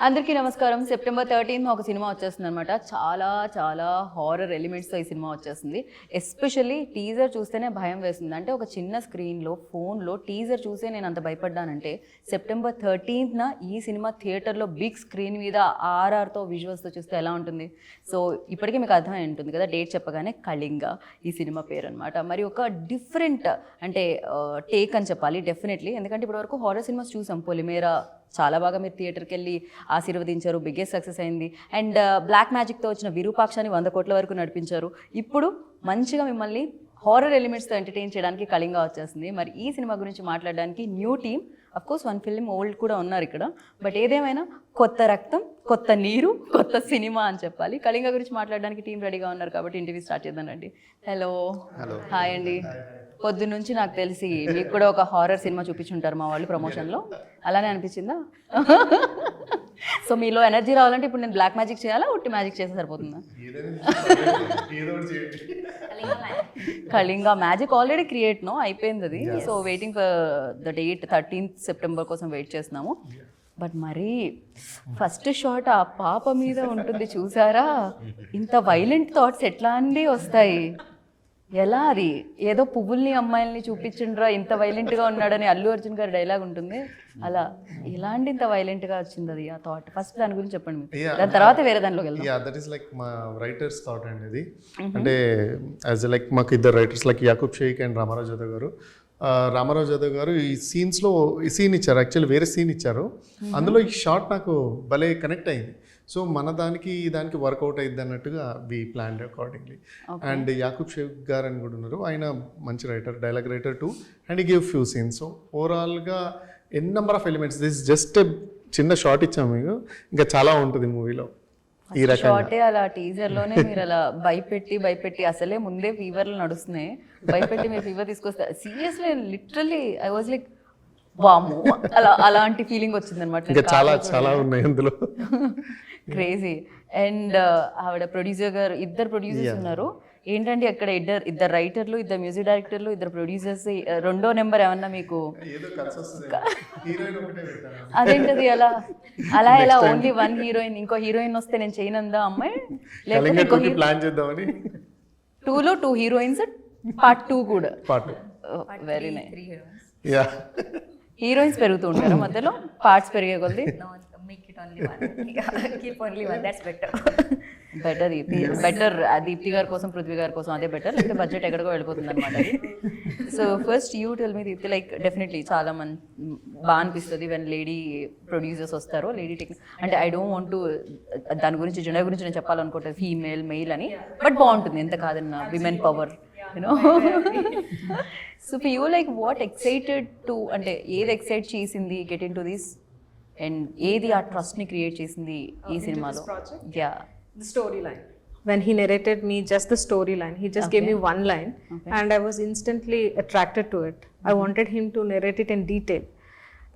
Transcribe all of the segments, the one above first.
అందరికీ నమస్కారం. సెప్టెంబర్ 13 ఒక సినిమా వచ్చేస్తుంది అనమాట. చాలా చాలా హారర్ ఎలిమెంట్స్తో ఈ సినిమా వచ్చేస్తుంది. ఎస్పెషల్లీ టీజర్ చూస్తేనే భయం వేస్తుంది. అంటే ఒక చిన్న స్క్రీన్లో ఫోన్లో టీజర్ చూసే నేను అంత భయపడ్డానంటే సెప్టెంబర్ 13న ఈ సినిమా థియేటర్లో బిగ్ స్క్రీన్ మీద ఆర్ఆర్తో విజువల్స్తో చూస్తే ఎలా ఉంటుంది. సో ఇప్పటికీ మీకు అర్థమై ఉంటుంది కదా, డేట్ చెప్పగానే కళింగ ఈ సినిమా పేరు అనమాట. మరి ఒక డిఫరెంట్ అంటే టేక్ అని చెప్పాలి డెఫినెట్లీ. ఎందుకంటే ఇప్పటివరకు హారర్ సినిమాస్ చూసాం. పొలిమేరా చాలా బాగా మీరు థియేటర్కి వెళ్ళి ఆశీర్వదించారు, బిగ్గెస్ట్ సక్సెస్ అయింది. అండ్ బ్లాక్ మ్యాజిక్తో వచ్చిన విరూపాక్షని 100 కోట్ల వరకు నడిపించారు. ఇప్పుడు మంచిగా మిమ్మల్ని హారర్ ఎలిమెంట్స్తో ఎంటర్టైన్ చేయడానికి కళింగ వచ్చేస్తుంది. మరి ఈ సినిమా గురించి మాట్లాడడానికి new team, of course 1 film old కూడా ఉన్నారు ఇక్కడ. బట్ ఏదేమైనా కొత్త రక్తం, కొత్త నీరు, కొత్త సినిమా అని చెప్పాలి. కళింగ గురించి మాట్లాడడానికి టీం రెడీగా ఉన్నారు కాబట్టి ఇంటర్వ్యూ స్టార్ట్ చేద్దాం రండి. హలో, హాయ్ అండి. పొద్దున్న నుంచి నాకు తెలిసి మీకు కూడా ఒక హారర్ సినిమా చూపించుంటారు మా వాళ్ళు ప్రమోషన్లో, అలానే అనిపించిందా? సో మీలో ఎనర్జీ రావాలంటే ఇప్పుడు నేను బ్లాక్ మ్యాజిక్ చేయాలా, ఒట్టి మ్యాజిక్ చేస్తే సరిపోతుందా? కళింగ మ్యాజిక్ ఆల్రెడీ క్రియేట్ అయిపోయింది అది. So waiting for the date 13th September కోసం వెయిట్ చేస్తున్నాము. బట్ మరి ఫస్ట్ షాట్ ఆ పాప మీద ఉంటుంది చూసారా? ఇంత వైలెంట్ థాట్స్ ఎట్లా అండి వస్తాయి? ఎలా అది? ఏదో పువ్వుల్ని అమ్మాయిల్ని చూపించిండ్రా ఇంత వైలెంట్గా ఉన్నాడని అల్లు అర్జున్ గారి డైలాగ్ ఉంటుంది. అలా ఎలాంటి ఇంత వైలెంట్గా వచ్చింది అది ఆ థాట్? ఫస్ట్ దాని గురించి చెప్పండి మీరు, దాని తర్వాత వేరే దానిలోకి వెళ్దాం. దట్ ఈస్ లైక్ మా రైటర్స్ థాట్ అండి ఇది. అంటే యాజ్ లైక్ మాకు ఇద్దరు writers like Yakub Sheikh and Ramarao Jadhav garu. Ramarao Jadhav గారు ఈ సీన్స్లో ఈ సీన్ ఇచ్చారు, యాక్చువల్లీ వేరే సీన్ ఇచ్చారు. అందులో ఈ షాట్ నాకు భలే కనెక్ట్ అయింది. సో మన దానికి వర్కౌట్ అయ్యిద్ది అన్నట్టుగా we planned accordingly. And Yakub Shaik గారు అని కూడా ఉన్నారు, ఆయన మంచి writer, dialogue writer too, and ఈ గివ్ ఫ్యూ సీన్స్. సో ఓవరాల్గా n number of elements. This just చిన్న షార్ట్ ఇచ్చాము మీకు, ఇంకా చాలా ఉంటుంది మూవీలో. ఈ షార్టే అలా టీజర్లోనే మీరు అలా భయపెట్టి అసలే ముందే ఫీవర్లు నడుస్తున్నాయి, భయపెట్టి మీరు ఫీవర్ తీసుకొస్తారు. Seriously literally I was like వాము, అలాంటి ఫీలింగ్ వచ్చింది అనమాట. ఇంకా చాలా చాలా ఉన్నాయి అందులో. క్రేజీ. అండ్ ఆవిడ ప్రొడ్యూసర్ గారు, ఇద్దరు ప్రొడ్యూసర్స్ ఉన్నారు. ఏంటంటే అక్కడ ఇద్దరు రైటర్లు, ఇద్దరు మ్యూజిక్ డైరెక్టర్లు, ఇద్దరు ప్రొడ్యూసర్స్. రెండో నెంబర్ ఏమన్నా మీకు? అదేంటది అలా అలా ఎలా ఓన్లీ 1 హీరోయిన్, ఇంకో హీరోయిన్ వస్తే నేను చేయనందా అమ్మాయి? లేకపోతే ఇంకో ప్లాన్ చేద్దామని 2లో 2 హీరోయిన్స్, పార్ట్ 2 కూడా. Very nice. హీరోయిన్స్ పెరుగుతూ ఉంటారు మధ్యలో, పార్ట్స్ పెరిగే కొద్ది. బెటర్ దీప్తి గారి కోసం, పృథ్వీ గారి కోసం అదే బెటర్. లేకపోతే బడ్జెట్ ఎక్కడికో వెళ్ళిపోతుంది అనమాట. So first you tell me Deepthi, like definitely చాలా బాగా అనిపిస్తుంది వెన్ లేడీ ప్రొడ్యూసర్స్ వస్తారో, లేడీ టెక్నిక్. అంటే ఐ డోంట్ వాంట్ టు దాని గురించి జెండర్ గురించి నేను చెప్పాలనుకుంటే ఫీమేల్ మెయిల్ అని, బట్ బాగుంటుంది ఎంత కాదన్నా, women power you know. So for you like what excited to, అంటే ఏది ఎక్సైట్ చేసింది get in to this, and ఏది ఆ ట్రస్ట్ని క్రియేట్ చేసింది ఈ సినిమాలో? Yeah, the storyline. When he narrated me just the storyline, he just gave me one line, and I was instantly attracted to it. I wanted him to narrate it in detail.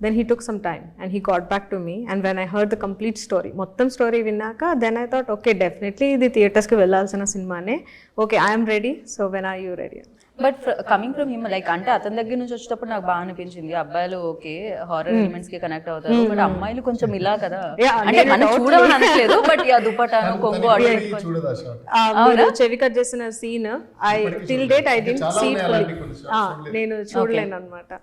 Then he took some time and he got back to me, and when I heard the complete story, mottam story vinnaka, then I thought okay, definitely the theaters ki vellalsina cinema ne. Okay, I am ready, so when are you ready? But coming from him, like అంటే అతని దగ్గర నుంచి వచ్చేటప్పుడు నాకు బాగా అనిపించింది, అబ్బాయిలు okay horror elements కి కనెక్ట్ అవుతారు, బట్ అమ్మాయిలు కొంచెం ఇలా కదా. అంటే మనం చూడమని అనట్లేదు, బట్ ఆ దుపటాను కొంగు చెవి కట్ చేసిన scene till date I didn't see fully. నేను చూడలేను అనమాట.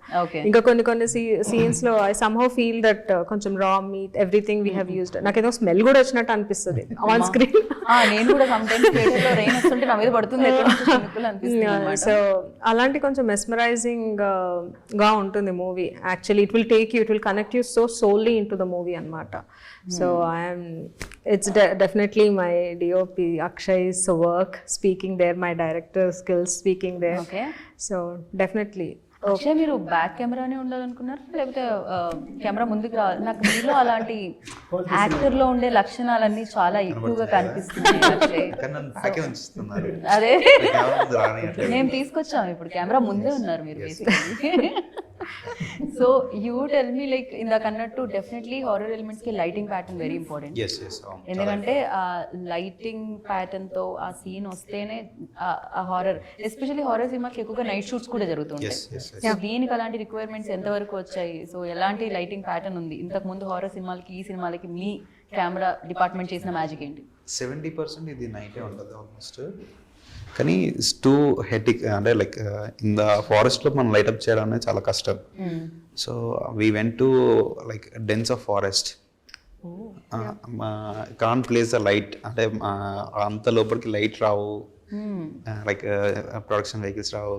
ఇంకా కొన్ని సీన్స్ లో ఐ సమ్హౌ ఫీల్ దట్ కొంచెం రా meet everything we have used. నాకేదో స్మెల్ కూడా వచ్చినట్టు అనిపిస్తుంది ఆన్ స్క్రీన్. నేను కూడా సమ్ టైమ్స్ థియేటర్ లో రెయిన్ వస్తుంటే నా మీద పడుతుంది అనిపిస్తుంది. సో అలాంటి కొంచెం మెస్మరైజింగ్ గా ఉంటుంది movie. Actually it will take you, it will connect you so solely into the movie అనమాట. So it's definitely my DOP Akshay's work speaking there, my director skills speaking there. Okay. So definitely. Akshay, మీరు back కెమెరానే ఉండాలనుకున్నారు లేకపోతే camera ముందుకు రావాలి? నాకు మీలో అలాంటి యాక్టర్లో ఉండే లక్షణాలన్నీ చాలా ఎక్కువగా కనిపిస్తున్నాయి అక్షయ్. అదే మేము తీసుకొచ్చాము, ఇప్పుడు కెమెరా ముందే ఉన్నారు మీరు basically. So you tell me like ఇందాక అన్నట్టు డెఫినెట్లీ హారర్ ఎలిమెంట్స్ కి lighting pattern very important. Yes yes ఎందుకంటే ఆ లైటింగ్ ప్యాటర్న్ తో ఆ సీన్ వస్తేనే ఆ హారర్, ఎస్పెషల్లీ హారర్ సినిమాకి ఎక్కువగా నైట్ షూట్స్ కూడా జరుగుతుంటాయి. సో దీనికి అలాంటి రిక్వైర్మెంట్స్ ఎంతవరకు వచ్చాయి? సో ఎలాంటి లైటింగ్ ప్యాటర్న్ ఉంది? ఇంతకు ముందు హారర్ సినిమాలకి ఈ సినిమాలకి మీ కెమెరా డిపార్ట్మెంట్ చేసిన మ్యాజిక్ ఏంటి? 70% ఇది నైటే ఉంటుంది ఆల్మోస్ట్. కానీ ఇట్స్ టూ హెటిక్, అంటే లైక్ ఇన్ ద ఫారెస్ట్లో మనం లైటప్ చేయడం అనేది చాలా కష్టం. So we went to like dense of forest, can place a light, అంటే అంత లోపలికి లైట్ రావు, లైక్ ప్రొడక్షన్ వెహికల్స్ రావు.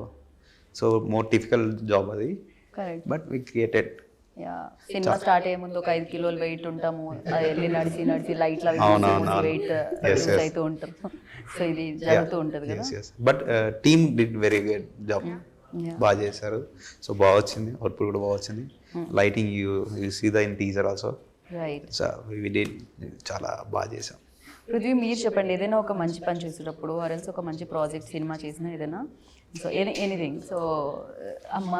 సో మోర్ డిఫికల్ట్ జాబ్ అది, correct. But we created. Cinema start అయ్యే ముందు ఒక 5 కిలోలు వెయిట్ ఉంటాము, అది వెళ్ళి నడిచి లైట్లు వెయిట్ అవుతూ ఉంటారు. సో ఇది జరుగుతూ ఉంటుంది కదా. But team did very good job, బాగా చేశారు. సో బాగా వచ్చింది, అవుట్పుట్ కూడా బాగా వచ్చింది. Lighting you see the in teaser also, right. So we did చాలా బాగా చేసాం. పృథ్వీ, మీరు చెప్పండి, ఏదైనా ఒక మంచి పని చేసేటప్పుడు ఆర్ఎల్స్ ఒక మంచి ప్రాజెక్ట్ సినిమా చేసినా ఏదైనా, సో ఎనీథింగ్, సో అమ్మ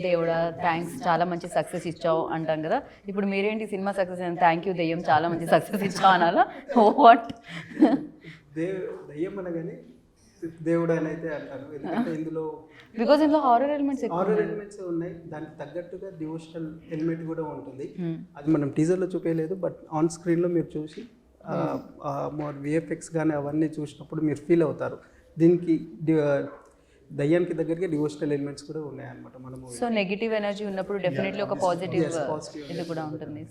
దేవుడా థ్యాంక్స్ చాలా మంచి సక్సెస్ ఇచ్చావు అంటాం కదా. ఇప్పుడు మీరేంటి సినిమా సక్సెస్ అని థ్యాంక్ యూ దెయ్యం చాలా మంచి సక్సెస్ ఇచ్చావు అనాలా? వాట్? దయ్యం అనగానే దేవుడు అని అయితే అంటారు, ఎందుకంటే ఇందులో బికాజ్ ఇందులో హారర్ ఎలిమెంట్స్ హారర్ ఎలిమెంట్స్ ఉన్నాయి, దానికి తగ్గట్టుగా డివోషనల్ ఎలిమెంట్ కూడా ఉంటుంది. అది మనం టీజర్లో చూపించలేదు, బట్ ఆన్ స్క్రీన్లో మీరు చూసి మోర్ విఎఫ్ఎక్స్ కానీ అవన్నీ చూసినప్పుడు మీరు ఫీల్ అవుతారు. దీనికి దయ్యానికి దగ్గరగా డివోషనల్ ఎలిమెంట్స్ కూడా ఉన్నాయి అనమాట. మనము సో నెగిటివ్ ఎనర్జీ ఉన్నప్పుడు డెఫినెట్లీ ఒక పాజిటివ్ ఇది కూడా ఉంటుంది,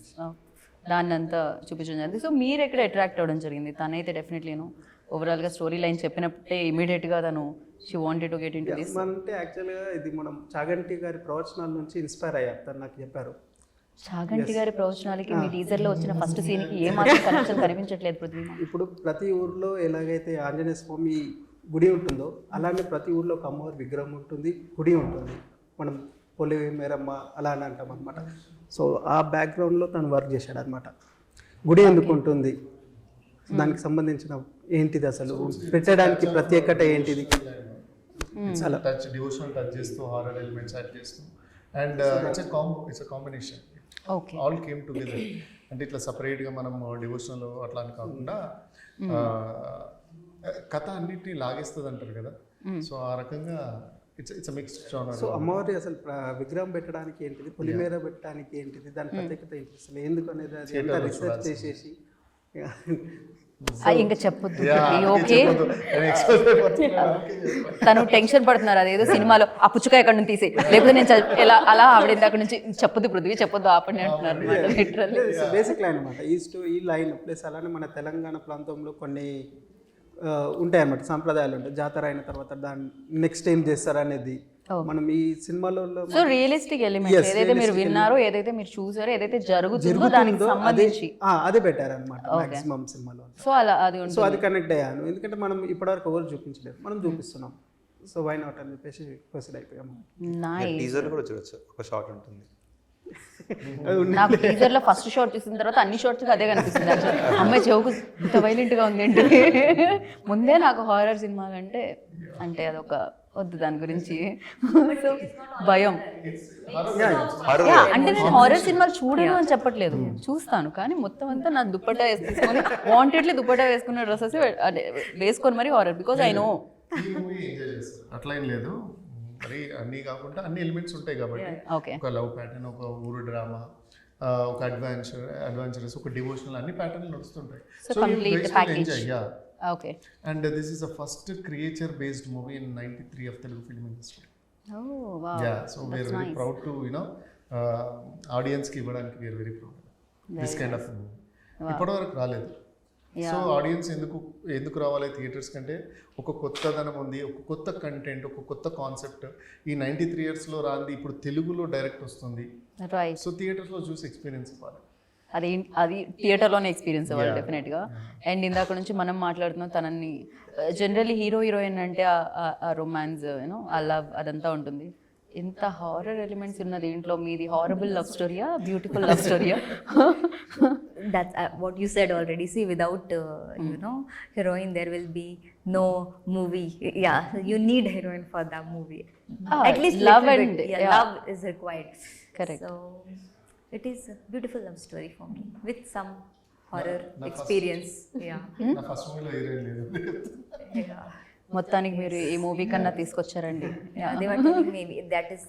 దాన్ని అంతా చూపించడం జరిగింది. సో మీరు ఎక్కడ అట్రాక్ట్ అవ్వడం జరిగింది? తనైతే డెఫినెట్లీను ఓవరాల్గా స్టోరీ లైన్ చెప్పినప్పుడే ఇమీడియట్గా తను she wanted to get into this. అంటే యాక్చువల్గా ఇది మనం చాగంటి గారి ప్రవచనాల నుంచి ఇన్స్పైర్ అయ్యారు, తను నాకు చెప్పారు. చాగంటి గారి ప్రవచనాలకి మీ టీజర్లో వచ్చిన ఫస్ట్ సీన్కి ఏ మాత్రం కనెక్షన్ కనిపించట్లేదు పృథ్వీ. ఇప్పుడు ప్రతి ఊర్లో ఎలాగైతే ఆంజనేయ స్వామి గుడి ఉంటుందో అలానే ప్రతి ఊర్లో ఒక అమ్మవారి విగ్రహం ఉంటుంది, గుడి ఉంటుంది. మనం పొలి మేరమ్మ అలా అని అంటాం అనమాట. సో ఆ బ్యాక్గ్రౌండ్లో తను వర్క్ చేశాడు అనమాట. గుడి ఎందుకు ఉంటుంది, దానికి సంబంధించిన ఏంటిది, అసలు పెట్టడానికి ప్రత్యేకత ఏంటిది, చాలా టచ్ డివోషనల్ టచ్ చేస్తూ హారర్ ఎలిమెంట్స్ యాడ్ చేస్తూ and it's a combination. Okay, all came together. అంటే ఇట్లా సపరేట్గా మనం డివోషనల్ అట్లా అని కాకుండా కథ అన్నిటినీ లాగేస్తుంది అంటారు కదా. సో ఆ రకంగా ఇట్స్ మిక్స్డ్ జోనర్. సో అమ్మవారి అసలు విగ్రహం పెట్టడానికి ఏంటిది, పొలిమేర పెట్టడానికి ఏంటిది, దాని ప్రత్యేకత ఏంటి, అసలు ఎందుకు అనేది అది అంతా రీసెర్చ్ చేసేసి ఇంకా చెప్పొద్దు. ఓకే, తను టెన్షన్ పడుతున్నారు, అదేదో సినిమాలో ఆ పుచ్చుకాయ ఎక్కడి నుంచి తీసి, లేకపోతే నేను ఎలా అలా ఆవిడ అక్కడ నుంచి చెప్పొద్దు పృథ్వీ చెప్పొద్దు ఆపండి అంటున్నారు. బేసిక్ లైన్ అనమాట, ఈ లైన్ ప్లస్ అలానే మన తెలంగాణ ప్రాంతంలో కొన్ని ఉంటాయన్నమాట, సాంప్రదాయాలు ఉంటాయి. జాతర అయిన తర్వాత దాన్ని నెక్స్ట్ ఏం చేస్తారు అనేది మనం ఈ సినిమాలో. సో రియలిస్టిక్ ఎలిమెంట్స్ ఏదైతే మీరు విన్నారో, ఏదైతే మీరు చూసారో, ఏదైతే జరుగుతుందో దానికి సంబంధించి అదే పెట్టారన్నమాట మాక్సిమం సినిమాలో. సో అలా అది సో అది కనెక్ట్ అయ్యాను, ఎందుకంటే మనం ఇప్పటివరకు ఎవరు చూపించలేదు, మనం చూపిస్తున్నాం. సో వై నాట్ అని చెప్పేసి ప్రొసీడ్ అయిపోయాము. టీజర్ కూడా చూడొచ్చు, ఒక షాట్ ఉంటుంది. నాకు టీజర్ లో ఫస్ట్ షాట్ చూసిన తర్వాత అన్ని షాట్స్ అదే కనిపిస్తుంది. అమ్మాయి చెవుకు ఇంత వైలెంట్ గా ఉంది ఏంటి. ముందే నాకు హారర్ సినిమా అంటే అదొక వద్దు దాని గురించి సో భయం. అంటే నేను హారర్ సినిమాలు చూడను అని చెప్పట్లేదు, చూస్తాను, కానీ మొత్తం అంతా నా దుప్పటా వేసుకొని వాంటెడ్లీ దుప్పటా వేసుకున్న డ్రెస్సెస్ వేసుకొని మరి హారర్, బికాజ్ ఐ నో. అట్లా ఏం లేదు, మరి అన్నీ కాకుండా అన్ని ఎలిమెంట్స్ ఉంటాయి కాబట్టి ఒక లవ్ ప్యాటర్న్, ఒక ఊరు డ్రామా, ఒక అడ్వెంచరస్, ఒక డివోషనల్, అన్ని ప్యాటర్న్లు నడుస్తుంటాయి. So complete package. Okay, and this is the first creature based movie in 93 of Telugu film industry. Oh wow, yeah, so we are very proud to audience కి ఇవ్వడానికి we are very proud this kind of movie. ఇప్పటివరకు రాలేదు. So audience ఎందుకు రావాలి theatres కంటే, ఒక కొత్తదనం ఉంది, ఒక కొత్త కంటెంట్, ఒక కొత్త కాన్సెప్ట్. ఈ 93 ఇయర్స్లో రాంది ఇప్పుడు తెలుగులో డైరెక్ట్ వస్తుంది. సో థియేటర్స్లో చూసి ఎక్స్పీరియన్స్ ఇవ్వాలి. అది థియేటర్లోనే ఎక్స్పీరియన్స్ అవ్వాలి డెఫినెట్గా. అండ్ ఇందాక నుంచి మనం మాట్లాడుతున్నాం తనని, జనరల్లీ హీరో హీరోయిన్ అంటే ఆ రొమాన్స్, ఆ లవ్ అదంతా ఉంటుంది. ఇంత హారర్ ఎలిమెంట్స్ ఉన్న దీంట్లో మీది హారబుల్ లవ్ స్టోరీయా, బ్యూటిఫుల్ లవ్ స్టోరీయా? That's what you said already. See, without heroine, there will be no movie. Yeah, you need heroine for that movie. At least love little and bit. Yeah, yeah. love is required. Correct. So it is a beautiful love story for me with some horror experience. Yeah. నా first మూవీలో heroine లేదు. Yeah. మొత్తానికి మీరు ఈ movie కన్నా తీసుకొచ్చారండి. Yeah, they were telling me that is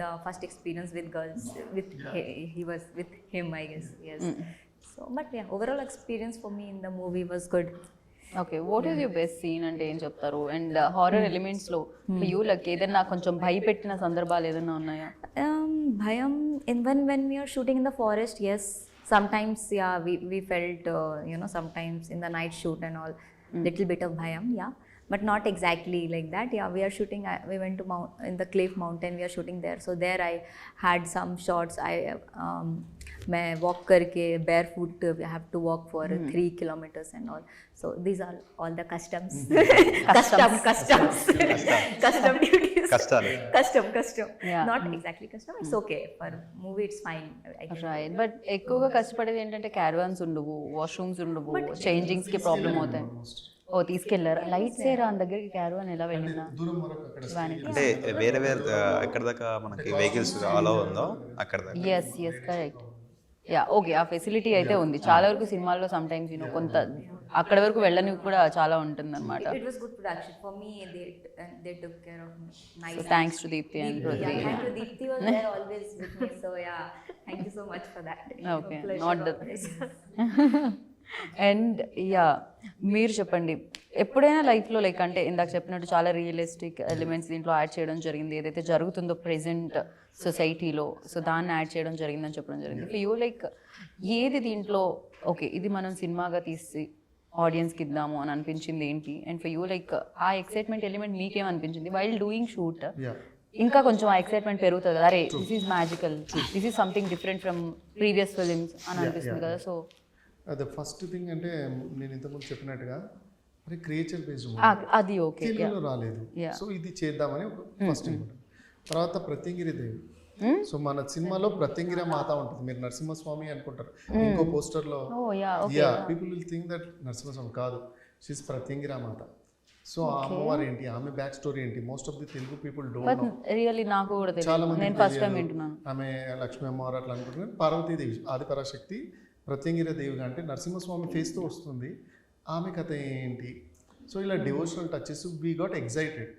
the first experience with girls. With he was with him, I guess. Yes. So, but yeah, overall experience for me in the movie was good. Okay, what is your best scene అంటే ఏం చెప్తారు? And horror ఎలిమెంట్స్లో you like ఏదైనా కొంచెం భయపెట్టిన సందర్భాలు ఏదైనా ఉన్నాయా? Bhayam, when we are shooting in the forest, yes. Sometimes, yeah, we felt, sometimes in the night shoot and all, little bit of bhayam, yeah. But not exactly like that. Yeah, we are shooting, we went to in the Cliff Mountain, we are shooting there. So there I had some shots. मैं walk करके barefoot, we have to walk for 3 kilometers and all. So these are all the customs. Custom duties. Custom. Yeah. Not exactly custom. It's okay. For movie, it's fine. I can right, but ఎక్కువగా కష్టపడేది ఏంటంటే caravans ఉండవు, washrooms ఉండవు, చేంజింగ్స్కి problem అవుతాయి. ఓ తీసుకెళ్లారు lights ఏ రాని దగ్గరికి caravan ఎలా వెళ్ళిందా? దూరం వరకు అక్కడ అంటే వేరే ఎక్కడ దాకా మనకి వెహికల్స్ అలో ఉందో అక్కడ దాకా. Yes correct. యా ఓకే, ఆ ఫెసిలిటీ అయితే ఉంది. చాలా వరకు సినిమాల్లో సమ్ టైమ్స్ కొంత అక్కడ వరకు వెళ్ళని కూడా చాలా ఉంటుంది అనమాట. It was good production for me. They took care of me nice. So thanks to Deepthi and Prithvi. Yeah, thank you. Deepthi was there always with me. So yeah, thank you so much for that. Okay, Pleasure not the always. And yeah మీరు చెప్పండి, ఎప్పుడైనా లైఫ్లో like అంటే ఇందాక చెప్పినట్టు చాలా realistic elements దీంట్లో add చేయడం జరిగింది, ఏదైతే జరుగుతుందో ప్రెజెంట్ సొసైటీలో, సో దాన్ని యాడ్ చేయడం జరిగిందని చెప్పడం జరిగింది. ఫర్ యూ లైక్ ఏది దీంట్లో ఓకే ఇది మనం సినిమాగా తీసి ఆడియన్స్కి ఇద్దాము అని అనిపించింది ఏంటి? And for you like uh excitement element మీకేమనిపించింది వైల్ డూయింగ్ షూట్? ఇంకా కొంచెం ఆ ఎక్సైట్మెంట్ పెరుగుతుంది కదా, అరే this is magical, this is something different from previous films అని అనిపిస్తుంది కదా. సో అదే ఫస్ట్ థింగ్ అంటే నేను ఇంతకుముందు చెప్పినట్టుగా మరి క్రియేచర్ బేస్డ్ అది ఓకే తెలుగులో రాలేదు, సో ఇది చేద్దామని ఫస్ట్ థింగ్. తర్వాత ప్రత్యంగిరి దేవి, సో మన సినిమాలో ప్రత్యంగిరి మాత ఉంటుంది, మీరు నరసింహస్వామి అనుకుంటారు ఇంకో పోస్టర్లో. Yeah people will think that Narasimhaswamy కాదు, she's Pratyangira Mata. So uh అమ్మవారు ఏంటి, ఆమె బ్యాక్ స్టోరీ ఏంటి, most of the Telugu people don't know. Really నాకు కూడా తెలియదు, చాలా మంది నేను ఫస్ట్ టైం వింటున్నాను. ఆమె లక్ష్మీ అమ్మవారు అట్లా అనుకుంటున్నారు. పార్వతీదేవి ఆదిపరాశక్తి, ప్రత్యంగిరి దేవిగా అంటే నరసింహస్వామి ఫేస్తో వస్తుంది, ఆమె కథ ఏంటి. సో ఇలా devotional touches we got excited.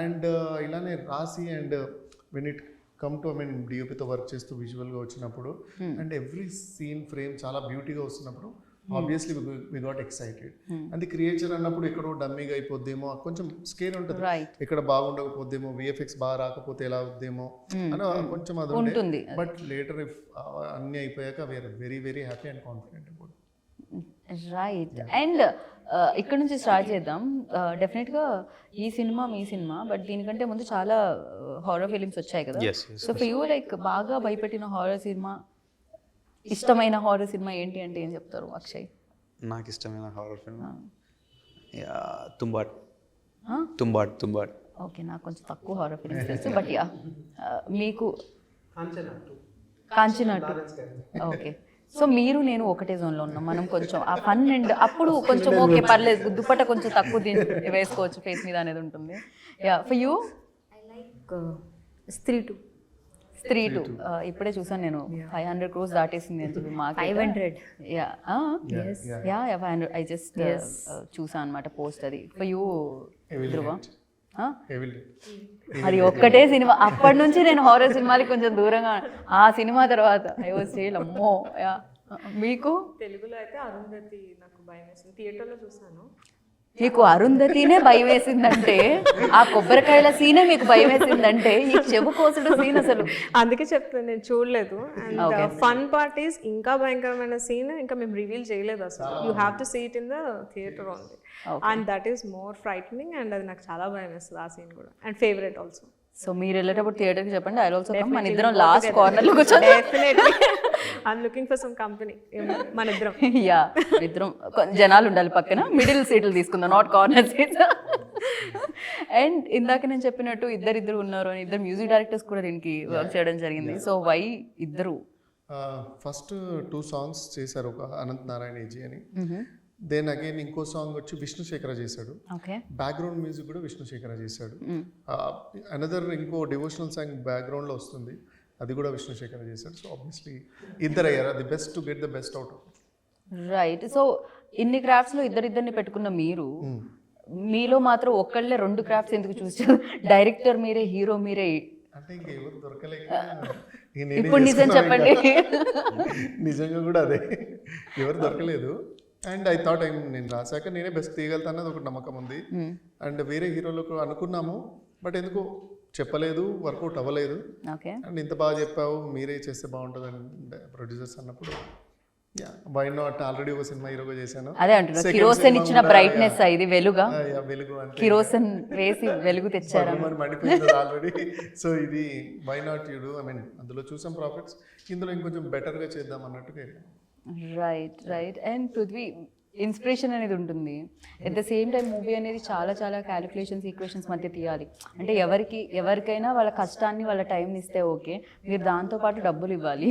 And ఇలానే రాసి and when it come to డిఓపితో వర్క్ చేస్తూ విజువల్గా వచ్చినప్పుడు అండ్ ఎవ్రీ సీన్ ఫ్రేమ్ చాలా బ్యూటీగా వస్తున్నప్పుడు obviously we got excited. And creature అన్నప్పుడు ఎక్కడో డమ్మీగా అయిపోద్దేమో, కొంచెం స్కేర్ ఉంటుంది, ఎక్కడ బాగుండకపోద్దేమో, విఎఫ్ఎక్స్ బాగా రాకపోతే ఎలా అవుద్దేమో అని కొంచెం అది ఉంటుంది. బట్ లేటర్ ఇఫ్ అన్నీ అయిపోయాక we are very very happy and confident about. Right, and ఇక్కడ నుంచి స్టార్ట్ చేద్దాం. డెఫినెట్గా ఈ సినిమా మీ సినిమా, బట్ దీనికంటే ముందు చాలా హారర్ ఫిలిమ్స్ వచ్చాయి కదా. సో ఫర్ యూ లైక్ బాగా భయపెట్టిన హారర్ సినిమా, ఇష్టమైన హారర్ సినిమా ఏంటి అంటే ఏం చెప్తారు అక్షయ్? నాకు ఇష్టమైన హారర్ ఫిల్మ్ తుంబాడ్. ఓకే, నాకు కొంచెం తక్కువ హారర్ ఫిలిమ్స్ తెలుసు, బట్ యా మీకు కాంచన ఓకే. సో మీరు నేను ఒకటే జోన్లో ఉన్నాం, మనం కొంచెం ఆ ఫన్ అండ్ అప్పుడు కొంచెం ఓకే పర్లేదు, దుప్పట కొంచెం తక్కువ వేసుకోవచ్చు ఫేస్ మీద అనేది ఉంటుంది. Yeah for you? I like Stree 2. ఇప్పుడే చూసాను నేను, 500 crores దాటేసింది అని చెప్పి మాకు 500. యా 500 ఐ జస్ట్ చూసాను అనమాట పోస్ట్. అది ఫర్ యూ ధ్రువ? అది ఒక్కటే సినిమా, అప్పటి నుంచి నేను హారర్ సినిమాలకి కొంచెం దూరంగా. ఆ సినిమా తర్వాత ఐ వాజ్ సేల్ అమ్మో. మీకు? తెలుగులో అయితే అరుంధతి నాకు భయం వేసింది, థియేటర్లో చూసాను. మీకు అరుంధతినే భయం వేసిందంటే, ఆ కొబ్బరికాయల సీనే మీకు భయం వేసిందంటే, ఈ చెవు కోసుడు సీన్ అసలు అందుకే చెప్తాను, నేను చూడలేదు. అండ్ ఫన్ పార్ట్ ఈస్ ఇంకా భయంకరమైన సీన్ ఇంకా మేము రివీల్ చేయలేదు అసలు. You have to see it in the theatre only, and that is more frightening. And అది నాకు చాలా భయం వేస్తుంది ఆ సీన్ కూడా, అండ్ ఫేవరెట్ ఆల్సో. సో మీరు వెళ్ళేటప్పుడు థియేటర్కి చెప్పండి, ఐ ఆల్సో కమ్. మన ఇద్దరం లాస్ట్ కార్నర్లో కూర్చొని I'm looking for some company, మన ఇద్దరం. యా ఇద్దరం జనాలు ఉండాలి పక్కన, మిడిల్ సీట్లు తీసుకుందాం, నాట్ కార్నర్ సీట్స్. అండ్ ఇందాక నేను చెప్పినట్టు ఇద్దరు ఉన్నారు అని ఇద్దరు మ్యూజిక్ డైరెక్టర్స్ కూడా దీనికి వర్క్ చేయడం జరిగింది. సో వై ఇద్దరు? ఫస్ట్ 2 సాంగ్స్ చేశారు, ఒక అనంత్ నారాయణ ఏజీ అని. దెన్ అగైన్ ఇంకో సాంగ్ వచ్చి విష్ణుశేఖర చేశాడు. ఓకే. బ్యాక్గ్రౌండ్ మ్యూజిక్ కూడా విష్ణుశేఖర చేశాడు. అనదర్ ఇంకో డివోషనల్ సాంగ్ బ్యాక్గ్రౌండ్లో వస్తుంది, అది కూడా విష్ణుశేఖర చేశాడు. సో ఆబ్వియస్లీ ఇద్దరు అయ్యారు, the best to get the best out of. Right. So ఇన్ని క్రాఫ్ట్స్లో ఇద్దరిని పెట్టుకున్న మీరు, మీలో మాత్రం ఒక్కళ్ళే 2 క్రాఫ్ట్స్ ఎందుకు చూసారు? డైరెక్టర్ మీరే, హీరో మీరే. అంటే ఇంకెవరు దొరకలేక ఇప్పుడు నిజం చెప్పండి. నిజంగా కూడా అదే, ఎవరు దొరకలేదు. అండ్ ఐ థాట్ నేను రాశాక నేనే బెస్ట్ తీయగలుగుతా అన్నది ఒక నమ్మకం ఉంది. అండ్ వేరే హీరోలకు అనుకున్నాము, బట్ ఎందుకో చెప్పలేదు, వర్కౌట్ అవ్వలేదు. ఓకే. అండ్ ఇంత బాగా చెప్పావు, మీరే చేస్తే బాగుంటుంది అని ప్రొడ్యూసర్స్ అన్నప్పుడు వై నాట్, ఆల్రెడీ ఒక సినిమా హీరోగా చేశాను. అదే అంటున్నా, కిరోసిన్ ఇచ్చిన బ్రైట్నెస్ ఇది వెలుగా. వెలుగు అంటే కిరోసిన్ వేసి వెలుగు తెచ్చారు. మరి మండిపోయింది ఆల్రెడీ. సో ఇది why not you do, I mean అందులో చూసాం ప్రాఫిట్స్, ఇందులో ఇంకొంచెం బెటర్గా చేద్దాం అన్నట్టుగా. రైట్. అండ్ పృథ్వీ, ఇన్స్పిరేషన్ అనేది ఉంటుంది, at the same time movie అనేది చాలా చాలా క్యాలిక్యులేషన్స్, ఈక్వేషన్స్ మధ్య తీయాలి. అంటే ఎవరికైనా వాళ్ళ కష్టాన్ని, వాళ్ళ టైంని ఇస్తే ఓకే, మీరు దాంతోపాటు డబ్బులు ఇవ్వాలి.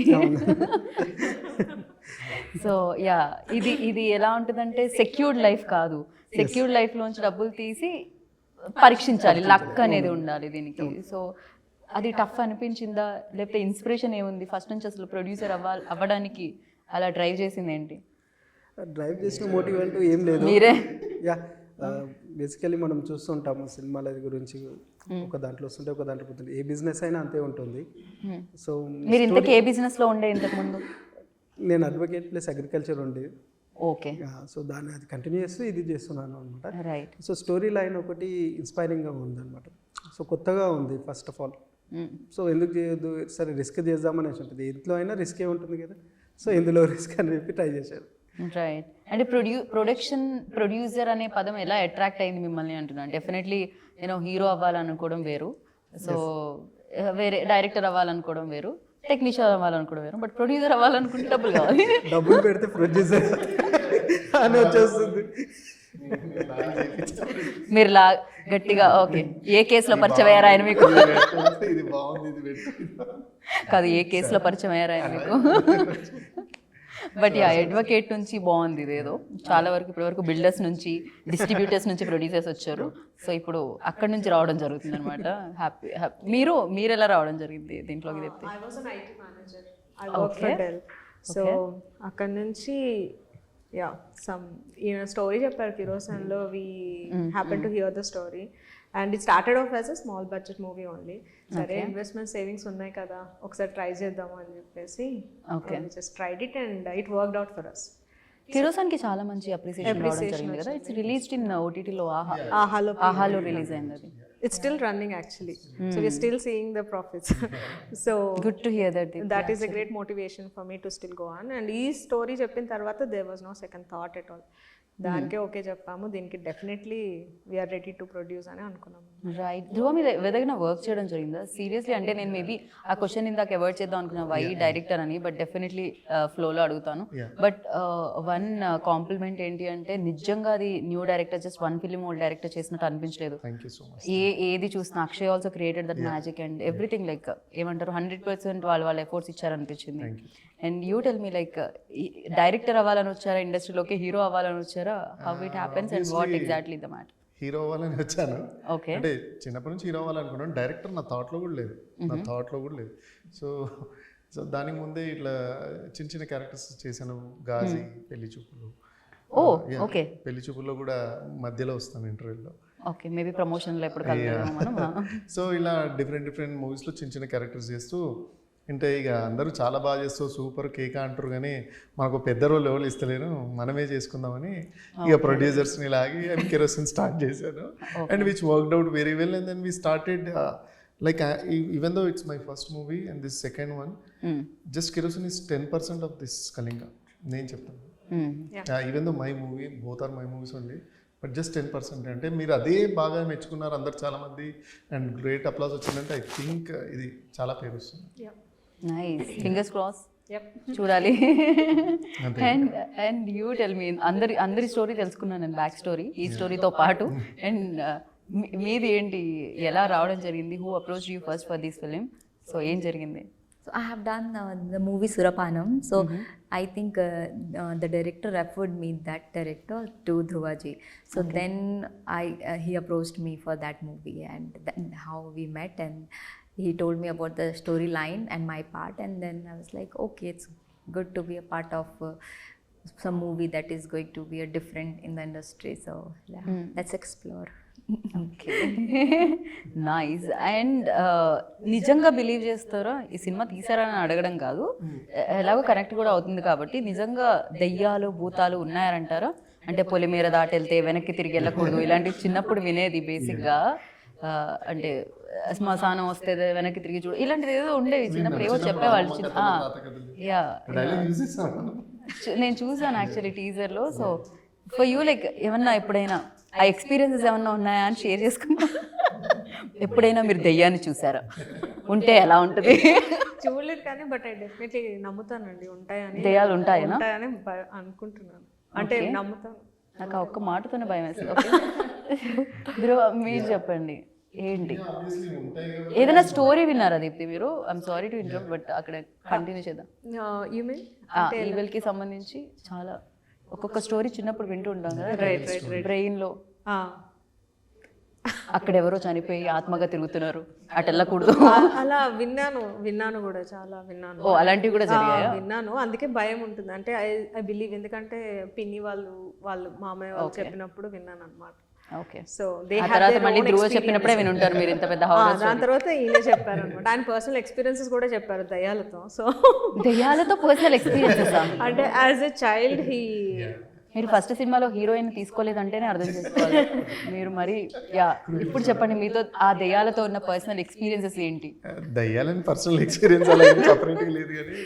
సో యా, ఇది ఎలా ఉంటుందంటే సెక్యూర్డ్ లైఫ్ కాదు, సెక్యూర్డ్ లైఫ్లోంచి డబ్బులు తీసి పరీక్షించాలి, లక్ అనేది ఉండాలి దీనికి. సో అది టఫ్ అనిపించిందా, లేకపోతే ఇన్స్పిరేషన్ ఏముంది ఫస్ట్ నుంచి? అసలు ప్రొడ్యూసర్ అవ్వడానికి అలా డ్రైవ్ చేసింది ఏంటి? డ్రైవ్ చేసిన మోటివ్ అంటూ ఏం లేదు. మీరే? యా, బేసికలీ మనం చూస్తుంటాము సినిమాల గురించి, ఒక దాంట్లో వస్తుంటే ఒక దాంట్లో పోతుంది. ఏ బిజినెస్ అయినా అంతే ఉంటుంది. సో మీరు ఇంతకీ ఏ బిజినెస్లో ఉండే ఇంతకు ముందు? నేను అడ్వకేట్ ప్లస్ అగ్రికల్చర్ ఉండే. ఓకే. సో దాన్ని అది కంటిన్యూ చేస్తూ ఇది చేస్తున్నాను అనమాట. రైట్. సో స్టోరీ లైన్ ఒకటి ఇన్స్పైరింగ్గా ఉందన్నమాట. సో కొత్తగా ఉంది ఫస్ట్ ఆఫ్ ఆల్. సో ఎందుకు చేయొద్దు, సరే రిస్క్ చేద్దామని ఉంటుంది. ఇంట్లో అయినా రిస్కే ఉంటుంది కదా, సో ఇందులో రిస్క్ అని చెప్పి ట్రై చేశారు. రైట్. అంటే ప్రొడ్యూసర్ అనే పదం ఎలా అట్రాక్ట్ అయింది మిమ్మల్ని అంటున్నాను. డెఫినెట్లీ నేను హీరో అవ్వాలనుకోవడం వేరు, సో వేరే డైరెక్టర్ అవ్వాలనుకోవడం వేరు, టెక్నీషియన్ అవ్వాలనుకోవడం వేరు, బట్ ప్రొడ్యూసర్ అవ్వాలనుకుంటే డబ్బులు కావాలి. డబ్బులు పెడితే ప్రొడ్యూసర్ అని వచ్చేస్తుంది. మీరు గట్టిగా ఓకే, ఏ కేసులో పరిచయం అయ్యారా ఆయన మీకు? ఇది బాగుంది, ఇది కాదు, ఏ కేసులో పరిచయం అయ్యారా ఆయన మీకు? బట్ యా, అడ్వకేట్ నుంచి బాగుంది ఇదేదో. చాలా వరకు ఇప్పటివరకు బిల్డర్స్ నుంచి, డిస్ట్రిబ్యూటర్స్ నుంచి ప్రొడ్యూసర్స్ వచ్చారు. సో ఇప్పుడు అక్కడ నుంచి రావడం జరుగుతుంది అనమాట. హ్యాపీ. మీరు ఎలా రావడం జరిగింది దీంట్లోకి చెప్తే? I was an IT manager. I worked for Dell. So అక్కడ నుంచి స్టోరీ చెప్పారు కిరోసన్లో. We happen to hear the story and it started off as a small budget movie only. సరే ఇన్వెస్ట్మెంట్ సేవింగ్స్ ఉన్నాయి కదా, ఒకసారి ట్రై చేద్దాము అని చెప్పేసి just tried it and it worked out for us. కిరోసన్కి చాలా మంచి అప్రిసియేషన్ రావడం జరిగింది కదా. ఇట్స్ రిలీజ్డ్ ఇన్ ఓటీటీలో, ఆహాలో రిలీజ్ అయింది అది. It's still running actually. So we're still seeing the profits. So good to hear that. That is a great motivation for me to still go on. And ee story cheppin tarvata there was no second thought at all. దానికే okay చెప్పాము, దీనికి definitely we are ready to produce అని అనుకున్నాము. Right. ధ్రువ మీద ఏదైనా work చేయడం జరిగిందా seriously? అంటే నేను మేబీ ఆ క్వశ్చన్ ఇందాక అవాయిడ్ చేద్దాం అనుకున్నా, వై డైరెక్టర్ అని, బట్ డెఫినెట్లీ ఫ్లోలో అడుగుతాను. బట్ వన్ కాంప్లిమెంట్ ఏంటి అంటే, నిజంగా అది new director, just 1 film old director చేసినట్టు అనిపించలేదు. ఏది చూసినా Akshay also created that magic and everything, like ఏమంటారు 100% వాళ్ళ ఎఫర్ట్స్ ఇచ్చారనిపించింది. And you tell me, like director అవ్వాలని వచ్చారా ఇండస్ట్రీలోకి, హీరో అవ్వాలని వచ్చారా? How it happens and what exactly the matter? Hero అవ్వాలని వచ్చాను. ఓకే. అంటే చిన్నప్పటి నుంచి హీరో అవ్వాలనుకున్నాను. డైరెక్టర్ నా థాట్లో కూడా లేదు. సో దానికి ముందే ఇట్లా చిన్న చిన్న క్యారెక్టర్స్ చేశాను. గాజీ, పెళ్లి చూపులు. ఓకే. పెళ్లి చూపుల్లో కూడా మధ్యలో వస్తాను ఇంటర్వ్యూలో. ఓకే, మేబీ ప్రమోషన్లో ఎప్పుడు కలుద్దాం మనం. సో ఇలా డిఫరెంట్ మూవీస్లో చిన్న చిన్న క్యారెక్టర్స్ చేస్తూ, అంటే ఇక అందరూ చాలా బాగా చేస్తూ సూపర్ కేక్ అంటారు, కానీ మనకు పెద్ద రోల్ ఎవరు ఇస్తలేరు, మనమే చేసుకుందామని ఇక ప్రొడ్యూసర్స్ని లాగి అండ్ కెరోసిన్ స్టార్ట్ చేశాను. And which worked out very well. And then we started like even though it's my first movie and this second one, just kerosene is 10% of this Kalinga. నేను చెప్తాను, even though my movie, both are my movies only, but just 10%. అంటే మీరు అదే బాగా మెచ్చుకున్నారు అందరు చాలామంది and great applause వచ్చిందంటే ఐ థింక్ ఇది చాలా పేరు వస్తుంది. Nice, fingers cross. చూడాలి. అండ్ యూ టెల్ మీ, అందరి స్టోరీ తెలుసుకున్నాను నేను, బ్యాక్ స్టోరీ ఈ స్టోరీతో పాటు. అండ్ మీది ఏంటి, ఎలా రావడం జరిగింది? Who approach you first for this film? So ఏం జరిగింది? So I have done the movie Surapanam. So I think the director referred me, that director, to Dhruvaji. So then he approached me for that movie, and then how we met, and he told me about the storyline and my part, and then I was like, okay, it's good to be a part of some movie that is going to be a different in the industry. So yeah, let's explore. Okay, nice. And నిజంగా believe చేస్తారా ఈ cinema తీసారని అడగడం కాదు, ఎలాగో connect కూడా అవుతుంది కాబట్టి, నిజంగా దెయ్యాలు భూతాలు ఉన్నాయంటారా? అంటే పొలిమేర దాటి వెళ్తే వెనక్కి తిరిగి వెళ్ళకూడదు, ఇలాంటివి చిన్నప్పుడు వినేది బేసిక్గా. అంటే శ్మశానం వస్తే వెనక్కి తిరిగి చూడు, ఇలాంటిది ఏదో ఉండేవి చిన్నప్పుడు, ఏవో చెప్పేవాళ్ళు. యా, నేను చూసాను యాక్చువల్లీ టీజర్లో. సో ఫర్ యూ లైక్ ఏమన్నా ఎప్పుడైనా ఆ ఎక్స్పీరియన్సెస్ ఏమన్నా ఉన్నాయా అని షేర్ చేసుకున్నా? ఎప్పుడైనా మీరు దెయ్యాన్ని చూసారా? ఉంటే ఎలా ఉంటుంది? చూడలేదు కానీ బట్ ఐ డెఫినెట్లీ నమ్ముతానండి ఉంటాయని. దెయ్యాలు ఉంటాయనా? ఉంటాయని అనుకుంటున్నాను, అంటే నమ్ముతాను. నాకు ఆ ఒక్క మాటతోనే భయం వేస్తుంది. ఓకే బ్రో, మీరు చెప్పండి ఏంటి, ఏదైనా స్టోరీ విన్నారా దీప్తి మీరు? I'm sorry to interrupt, but అక్కడ కంటిన్యూ చేద్దాం. యూ మీన్ ఈవెల్కి సంబంధించి చాలా ఒక్కొక్క స్టోరీ చిన్నప్పుడు వింటూ ఉంటాం కదా, బ్రెయిన్లో అక్కడ ఎవరో చనిపోయి ఆత్మగా తిరుగుతున్నారు, అటు వెళ్ళకూడదు. అలా విన్నాను కూడా, చాలా విన్నాను. ఓ, అలాంటివి కూడా జరిగాయా? విన్నాను, అందుకే భయం ఉంటుంది. అంటే ఐ బిలీవ్, ఎందుకంటే పిన్ని వాళ్ళు మామయ్య వాళ్ళు చెప్పినప్పుడు విన్నాను అనమాట. ఓకే, సో ఆ తర్వాత మళ్ళీ ధ్రువ చెప్పినప్పుడే వినుంటారు మీరు ఇంత పెద్ద హారర్. దాని తర్వాత ఈయన చెప్పారు అనమాట, ఆయన పర్సనల్ ఎక్స్పీరియన్సెస్ కూడా చెప్పారు దయ్యాలతో. సో దెయ్యాలతో పర్సనల్ ఎక్స్పీరియన్సెస్ అంటే యాజ్ ఎ చైల్డ్ మీరు ఫస్ట్ సినిమాలో హీరోయిన్ తీసుకోలేదంటేనే అర్థం చేసుకోవాలి మీరు. మరి యా, ఇప్పుడు చెప్పండి మీతో ఆ దెయ్యాలతో ఉన్న పర్సనల్ ఎక్స్పీరియన్సెస్ ఏంటి? దయ్యాలని పర్సనల్ ఎక్స్పీరియన్స్ అలా ఏం సపరేట్గా లేదు, కానీ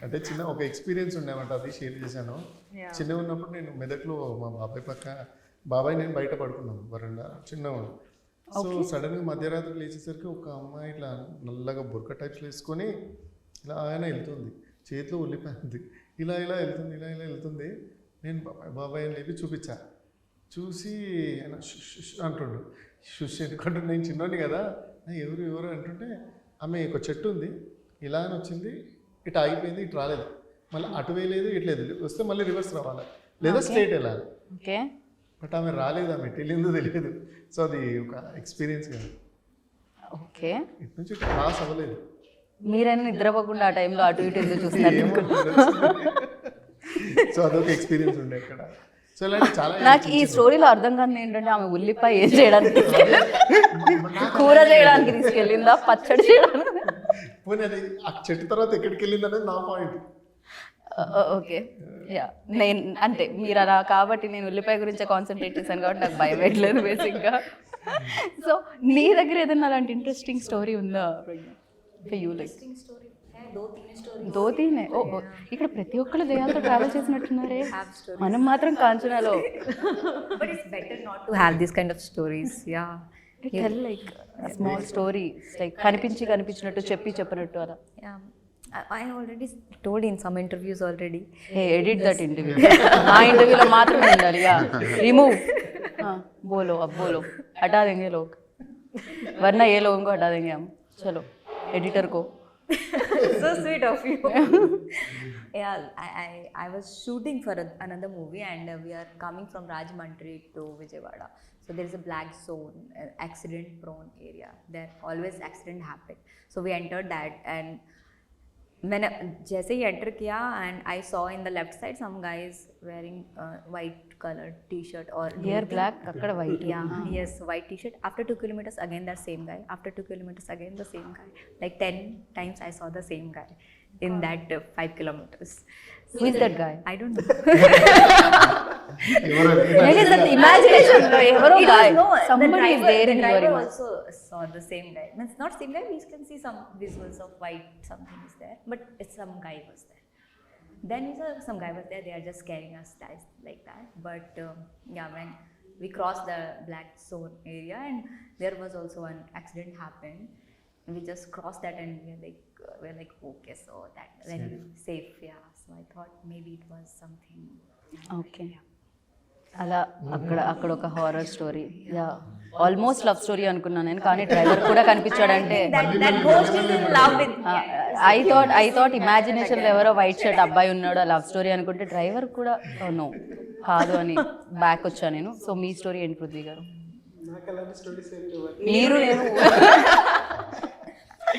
అంటే చిన్న ఒక ఎక్స్పీరియన్స్ ఉండేమాట, అది షేర్ చేశాను. చిన్నగా ఉన్నప్పుడు నేను మెదక్లో మా బాబాయ్ నేను బయట పడుకున్నాను వరండా, చిన్నవాడు. సో సడన్గా మధ్యరాత్రి లేచేసరికి ఒక అమ్మాయి ఇట్లా నల్లగా బుర్క టైప్స్ వేసుకొని ఇలా ఆయన వెళ్తుంది, చేతిలో ఉల్లిపోయింది, ఇలా వెళ్తుంది. నేను బాబాయ్ అని లేపి చూపించా, చూసి ఆయన అంటుండు. షుష్ ఎందుకంటే నేను చిన్నోని కదా, ఎవరు అంటుంటే ఆమె ఒక చెట్టు ఉంది, ఇలా అని వచ్చింది, ఇటు ఆగిపోయింది, ఇటు రాలేదు, మళ్ళీ అటు వేయలేదు, ఇట్లేదు, వస్తే మళ్ళీ రివర్స్ రావాలి లేదా స్ట్రైట్ వెళ్ళాలి. ఓకే, బట్ ఆమె రాలేదు, ఆమె వెళ్ళిందో తెలియదు. సో అది ఒక ఎక్స్పీరియన్స్ కదా. ఓకే, ఇటు నుంచి క్లాస్ అవ్వలేదు. మీరైనా నిద్రపోకుండా ఆ టైంలో అటు ఇటు ఎందుకు చూస్తున్నారు? సో అదొక ఎక్స్పీరియన్స్ ఉండే అక్కడ. సో ఇలాంటి చాలా నాకు ఈ స్టోరీలో అర్థం కాదు ఏంటంటే, ఆమె ఉల్లిపాయ ఏం చేయడానికి, కూర చేయడానికి తీసుకెళ్ళిందా, పచ్చడి చేయడానికి? పోనీ అది ఆ చెట్టు తర్వాత ఎక్కడికి వెళ్ళింది అనేది నా పాయింట్. ఓకే, యా, నేను అంటే మీరు అలా కాబట్టి నేను ఉల్లిపాయ గురించే కాన్సన్ట్రేట్ చేశాను కాబట్టి నాకు భయం పెట్టలేదు బేసిక్గా. సో నీ దగ్గర ఏదైనా అలాంటి ఇంట్రెస్టింగ్ స్టోరీ ఉందా యూ లైక్? దోతీనే. ఓ, ఇక్కడ ప్రతి ఒక్కళ్ళు దయ్యాలతో ట్రావెల్ చేసినట్టున్నారే, మనం మాత్రం కాంచనాలో. But it's better not to have this kind of stories. Yeah. Tell like small story, like కనిపించినట్టు చెప్పినట్టు అలా. Yeah. I already told in some interviews already. Hey, edit that interview. ఆ ఇంటర్వ్యూలో మాత్రమే ఉండాలి. Yeah, remove. बोलो, अब बोलो, हटा देंगे लोग, वरना ये लोगों को हटा देंगे हम. चलो एडिटर को. So sweet of you. Yeah, I was shooting for another movie, and we are coming from Rajahmundry to Vijayawada. So there is a black zone, accident prone area. There always accident happen. So we entered that, and मैंने जैसे ही enter किया, and I saw in the left side some guys wearing white colored t-shirt or Here black, akkada white. Yeah, yes, white t-shirt. After 2 kilometers again the same guy. After 2 kilometers again the same guy. Like 10 times I saw the same guy in that 5 kilometers. Who is that guy? I don't know. Maybe that imagination. ఎవరో It guy. was no, Somebody is there the in your driver image. also saw the same guy. Means not same guy, we can see some visuals of white something is there, but it's some guy was there. Then we saw some guy was there, they are just carrying us like that. But yeah, when we crossed the black zone area, and there was also an accident happened, and we just crossed that, and we're like okay, so that then safe. Yeah, so I thought maybe it was something. Okay, అలా అక్కడ ఒక horror story. Yeah, almost love story అనుకున్నాను నేను, కానీ driver కూడా కనిపించాడంటే that ghost is in love with I thought imagination లో ఎవరో white shirt అబ్బాయి ఉన్నాడు లవ్ స్టోరీ అనుకుంటే డ్రైవర్ కూడా నో కాదు అని బ్యాక్ వచ్చాను నేను. సో మీ స్టోరీ ఏంటి పృథ్వీ గారు? నాకు అలాంటి స్టోరీస్ ఏం లేవు. మీరు నేను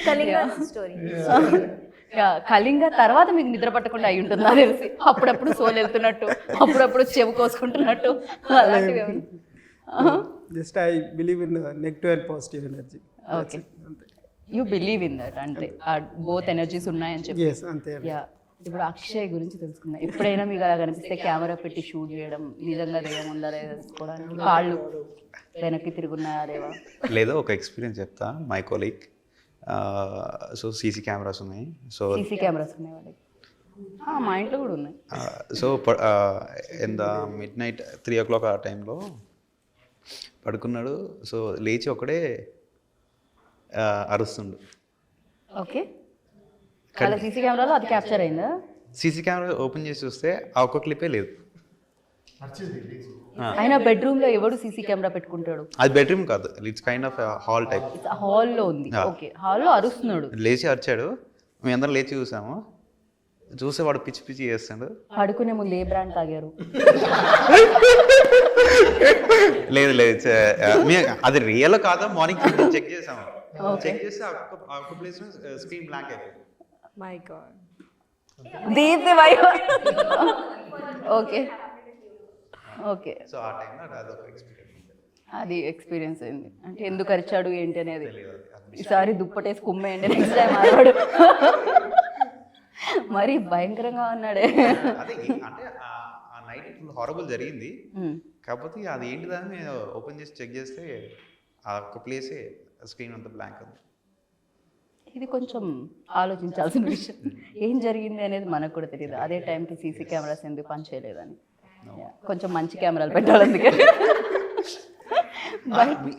Kalinga's story. కళింగ తర్వాత మీకు నిద్ర పట్టకుండా అయి ఉంటుంది నాకు తెలిసి. అప్పుడప్పుడు సోల్ వెళ్తున్నట్టు, అప్పుడప్పుడు చెవు కోసుకుంటున్నట్టు అలాంటివి ఏమైనా? Just I believe in negative and positive energy. Okay, you believe in that అంటే బోత్ ఎనర్జీస్ ఉన్నాయని చెప్పి. ఎస్ అంతే. యా, ఇప్పుడు అక్షయ్ గురించి తెలుసుకుందాం. ఎప్పుడైనా మీకు అలా కనిపిస్తే కెమెరా పెట్టి షూట్ చేయడం, నిజంగా దెయ్యం ఉందా లేదా తెలుసుకోవడానికి, కాళ్ళు వెనక్కి తిరుగున్నాయా లేవా? లేదా ఒక ఎక్స్పీరియన్స్ చెప్తా. My colleague so CC cameras ఉన్నాయి. సో సీసీ కెమెరాస్ ఉన్నాయి వాళ్ళకి. మా ఇంట్లో కూడా ఉన్నాయి. So in the mid night 3 o'clock ఆ టైంలో పడుకున్నాడు. సో లేచి ఒకడే అరుస్తుండు. ఓకే, అలా సీసీ కెమెరాలో అది క్యాప్చర్ అయిందా? సీసీ కెమెరా ఓపెన్ చేసి చూస్తే ఆ ఒక్క క్లిప్పే లేదు. ఆయన బెడ్రూమ్ లో ఎవడు సీసీ కెమెరా పెట్టుకుంటాడు? అది బెడ్రూమ్ కాదు, it's kind of hall type. హాల్లో ఉంది. ఓకే, హాల్లో అరుస్తున్నాడు. లేచి అరిచాడు, మేము అందరం లేచి చూసాము. చూస్తే వాడు పిచ్చి పిచ్చి చేస్తాడు. పడుకునే ముందు ఏ బ్రాండ్ తాగారు? లేదు లేదు, అది రియల్ కాదా మార్నింగ్ చెక్ చేసాము. చెక్ చేస్తే ఆ ఒక్క ప్లేస్ స్క్రీన్ బ్లాంక్ అయిపోయింది. My God. దీప్తి భయ. ఓకే ఓకే, సో ఆ టైంలో అదొక ఎక్స్పీరియన్స్. అది ఎక్స్పీరియన్స్ అయింది. అంటే ఎందుకు అరిచాడు ఏంటి అనేది. ఈసారి దుప్పటేసి కుమ్మేయండి నెక్స్ట్ టైం ఆడవాడు. మరి భయంకరంగా ఉన్నాడే. అదే అంటే ఆ నైట్ ఫుల్ హారబుల్ జరిగింది. కాకపోతే అది ఏంటిదని మేము ఓపెన్ చేసి చెక్ చేస్తే ఆ ఒక్క ప్లేసే స్క్రీన్ అంతా బ్లాంక్ ఉంది. ఇది కొంచెం ఆలోచించాల్సిన విషయం. ఏం జరిగింది అనేది మనకు కూడా తెలియదు. అదే టైంకి సీసీ కెమెరాస్ ఎందుకు పని చేయలేదని. కొంచెం మంచి కెమెరాలు పెట్టాలి అందుకే.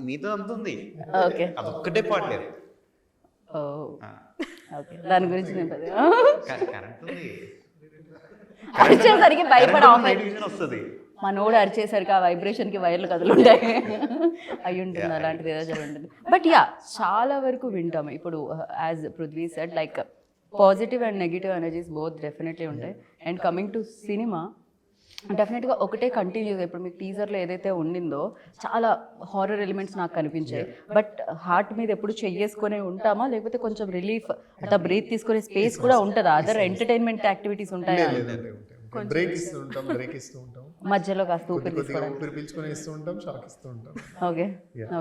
మీతో అంత ఉంది. ఓకే, అదొక్కటే పాట లేదు. ఓకే, దాని గురించి నేను కరెంట్ ఉంది, అరిచేసరికి భయపడ వస్తుంది. మనోడు అరిచేసరికి ఆ వైబ్రేషన్కి వైర్లు కదులుంటాయి. అయి ఉంటుంది, అలాంటిది ఏదో జరిగి ఉంటుంది. బట్ యా, చాలా వరకు వింటాము. ఇప్పుడు as Prithvi said, like positive and negative energies both definitely ఉంటాయి. అండ్ కమింగ్ టు సినిమా, డెఫినెట్గా ఒకటే కంటిన్యూగా ఇప్పుడు మీకు టీజర్లో ఏదైతే ఉండిందో చాలా హారర్ ఎలిమెంట్స్ నాకు కనిపించాయి. బట్ హార్ట్ మీద ఎప్పుడు చెయ్యేసుకునే ఉంటామా, లేకపోతే కొంచెం రిలీఫ్ అట్లా బ్రీత్ తీసుకునే స్పేస్ కూడా ఉంటుందా? అదర్ ఎంటర్టైన్మెంట్ యాక్టివిటీస్ ఉంటాయా? బ్రేక్ ఇస్తూ ఉంటాం, బ్రేక్ ఇస్తూ ఉంటాం, మధ్యలో కాస్త ఊపిరి కొద్దిగా ఊపిరి పీల్చుకొని ఇస్తూ ఉంటాం, షాక్ ఇస్తూ ఉంటాం. ఓకే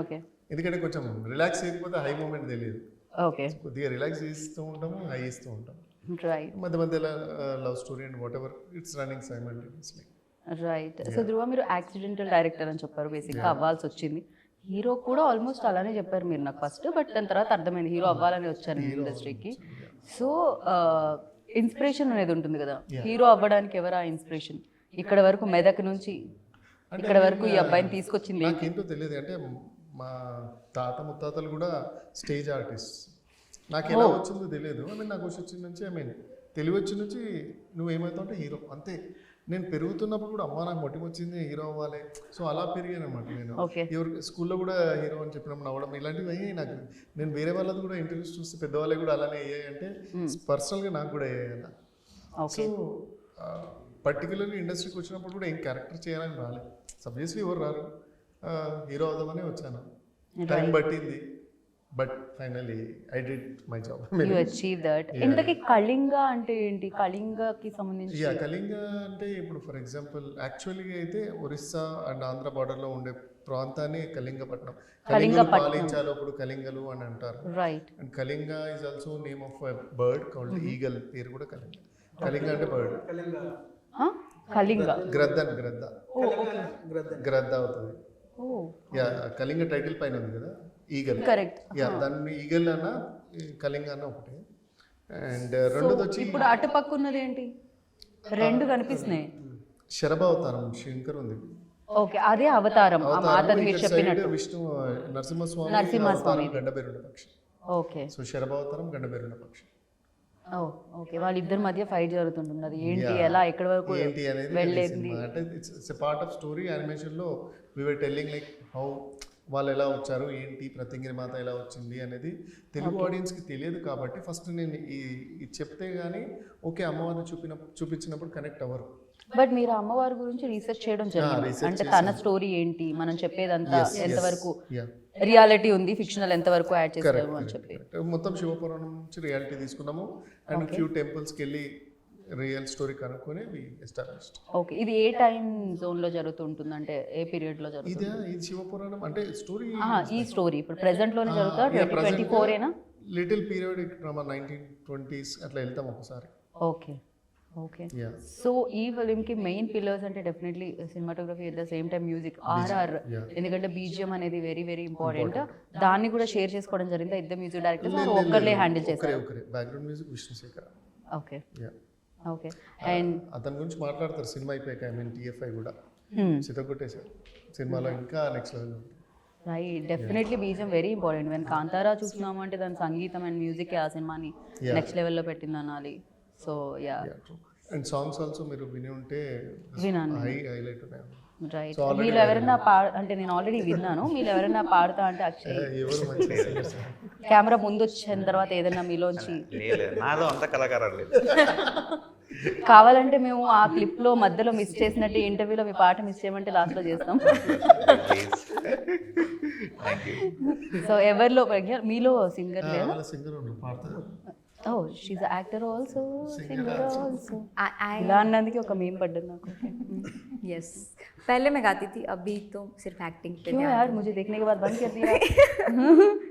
ఓకే, ఎందుకంటే కొంచెం రిలాక్స్ అయిపోతే హై మూమెంట్ తెలియదు. ఓకే, కొద్దిగా రిలాక్స్ ఇస్తూ ఉంటాము, హై ఇస్తూ ఉంటాం. రైట్ మధ్య మధ్యలో love story and whatever it's running simultaneously. Right. So Dhruva, మీరు యాక్సిడెంటల్ డైరెక్టర్ అని చెప్పారు, బేసిక్గా అవ్వాల్సి వచ్చింది. హీరో కూడా ఆల్మోస్ట్ అలానే చెప్పారు మీరు నాకు ఫస్ట్, బట్ దాని తర్వాత అర్థమైంది హీరో అవ్వాలని వచ్చాను ఇండస్ట్రీకి. సో ఇన్స్పిరేషన్ అనేది ఉంటుంది కదా, హీరో అవ్వడానికి ఎవరు ఆ ఇన్స్పిరేషన్? ఇక్కడ వరకు మెదక్ నుంచి ఇక్కడ వరకు ఈ అబ్బాయిని తీసుకొచ్చింది ఏంటి? నాకేంటో తెలియదు. అంటే మా తాత ముత్తాతలు కూడా స్టేజ్ ఆర్టిస్ట్. నాకు ఎలా వచ్చిందో తెలియదు. నాకు వచ్చిన నుంచి తెలివి వచ్చిన నుంచి నువ్వేమవుతావు అంటే హీరో అంతే. నేను పెరుగుతున్నప్పుడు కూడా అమ్మ నాకు మొట్టి వచ్చింది హీరో అవ్వాలి, సో అలా పెరిగాను అనమాట. నేను ఎవరు స్కూల్లో కూడా హీరో అని చెప్పినప్పుడు నవ్వడం ఇలాంటివి అయ్యాయి నాకు. నేను వేరే వాళ్ళది కూడా ఇంటర్వ్యూస్ చూస్తే పెద్దవాళ్ళకి కూడా అలానే అయ్యాయి. అంటే పర్సనల్గా నాకు కూడా అయ్యాయి అలా. సో పర్టికులర్గా ఇండస్ట్రీకి వచ్చినప్పుడు కూడా ఏం క్యారెక్టర్ చేయాలని రాలేదు. సబ్జెక్ట్స్లీ ఎవరు రారు, హీరో అవుదామని వచ్చాను. టైం పట్టింది, but finally I did my job. You achieve that. ఇంతకీ కళింగ అంటే ఏంటి? కళింగకి సంబంధించి కళింగ అంటే ఇప్పుడు ఫర్ ఎగ్జాంపుల్ యాక్చువల్గా అయితే ఒరిస్సా అండ్ ఆంధ్ర బార్డర్లో ఉండే ప్రాంతాన్ని కళింగపట్నం, కళింగలు పాలించాలి అప్పుడు కళింగలు అని అంటారు. Right. And Kalinga is also name of bird called eagle. పేరు కూడా కళింగ. కళింగ అంటే బర్డ్. కళింగ గ్రద్ద గ్రద్ద అవుతుంది. యా, కళింగ టైటిల్ పైన ఉంది కదా ఈగల్. కరెక్ట్. యా, దాన్ని ఈగల్ అన్న కళింగ అన్న ఒకటి. అండ్ రెండోది వచ్చి ఇప్పుడు అటుపక్క ఉన్నది ఏంటి? రెండు కనిపిస్తున్నాయి. శరభ అవతారం శంకర్ ఉంది. ఓకే, అదే అవతారం ఆ మాతని మీరు చెప్పినట్టు. విష్ణు నరసింహస్వామి గండబెరుండ పక్షి. ఓకే, సో శరభ అవతారం గండబెరుండ పక్షి. ఓకే, వాళ్ళిద్దరి మధ్య ఫైట్ జరుగుతుంటుంది. అది ఏంటి, ఎలా, ఎక్కడి వరకు ఏంటి అనేది వెళ్ళేది? అంటే it's part of story. Animation లో వి వర్ టెల్లింగ్ లైక్ హౌ వాళ్ళు ఎలా వచ్చారు ఏంటి, ప్రత్యంగిరి మాత ఎలా వచ్చింది అనేది తెలుగు ఆడియన్స్కి తెలియదు కాబట్టి ఫస్ట్ నేను ఇది చెప్తే కానీ ఓకే అమ్మవారిని చూపించినప్పుడు కనెక్ట్ అవ్వరు. బట్ మీరు అమ్మవారి గురించి రీసెర్చ్ చేయడం జరిగింది, research అంటే తన స్టోరీ ఏంటి, మనం చెప్పేదంతా ఎంతవరకు Yeah. రియాలిటీ ఉంది, ఫిక్షనల్ ఎంతవరకు యాడ్ చేస్తాము అని చెప్పి. మొత్తం శివపురాణం నుంచి రియాలిటీ తీసుకున్నాము అండ్ ఫ్యూ టెంపుల్స్కి వెళ్ళి రియల్ స్టోరీ కనుక్కొని వి ఎస్టాబ్లిష్డ్. ఓకే, ఇది ఏ టైం జోన్ లో జరుగుతుంటుంది, అంటే ఏ పీరియడ్ లో జరుగుతుంది? ఇది శివపురాణం అంటే స్టోరీ ఈ స్టోరీ ఇప్పుడు ప్రెసెంట్ లోనే జరుగుతా 2024 ఏనా? లిటిల్ పీరియడ్ డ్రామా 1920s అట్లా వెళ్తాం ఒకసారి. Okay okay. Yeah. సో ఈ ఫిల్మ్ కి మెయిన్ పిల్లర్స్ అంటే definitely cinematography at the same time music, RR, ఎందుకంటే బీజిఎం అనేది వెరీ వెరీ ఇంపార్టెంట్. దాన్ని కూడా షేర్ చేసుకోవడం జరిగింది ఇద్దరు మ్యూజిక్ డైరెక్టర్స్, ఒక్కర్లే హ్యాండిల్ చేస్తారు. ఒకరే background music Vishnu Shekhar. Okay Yeah. Okay. And అతని గురించి మాట్లాడతారు సినిమా అయిపోయాక. ఐ మీన్ TFI కూడా చితగొట్టేశారు సినిమాలో, ఇంకా నెక్స్ట్ లెవెల్ ఉంటుంది. Right, definitely BGM very important. When Kantara చూస్తున్నాము అంటే దాని సంగీతం అండ్ మ్యూజిక్ ఆ సినిమాని నెక్స్ట్ లెవెల్లో పెట్టింది అనాలి. So yeah, and songs also మీరు విని ఉంటే విన్నాను. హైలైట్ ఉన్నాయి. రైట్, వీళ్ళు ఎవరైనా అంటే నేను ఆల్రెడీ విన్నాను, మీరు ఎవరైనా పాడుతా అంటే అక్షయ్ ఎవరు మంచి సింగర్స్? కెమెరా ముందు వచ్చిన తర్వాత ఏదైనా మీలోంచి లేదు, నాదో అంత కళాకారం లేదు. కావాలంటే మేము ఆ క్లిప్ లో మధ్యలో మిస్ చేసినట్టు ఇంటర్వ్యూలో మీ పాట మిస్ చేయమంటే లాస్ట్ లో చేస్తాం. సో ఎవరిలో మీలో సింగర్ లేదా? సింగర్ ఉన్నారు పాడతారు. Oh she actor also, singer also. I ఇలా అన్నందుకు ఒక మీమ్ పడ్డది నాకు. yes, पहले मैं गाती थी, अभी तो सिर्फ एक्टिंग पे क्यों यार, मुझे देखने के बाद बंद कर दिया,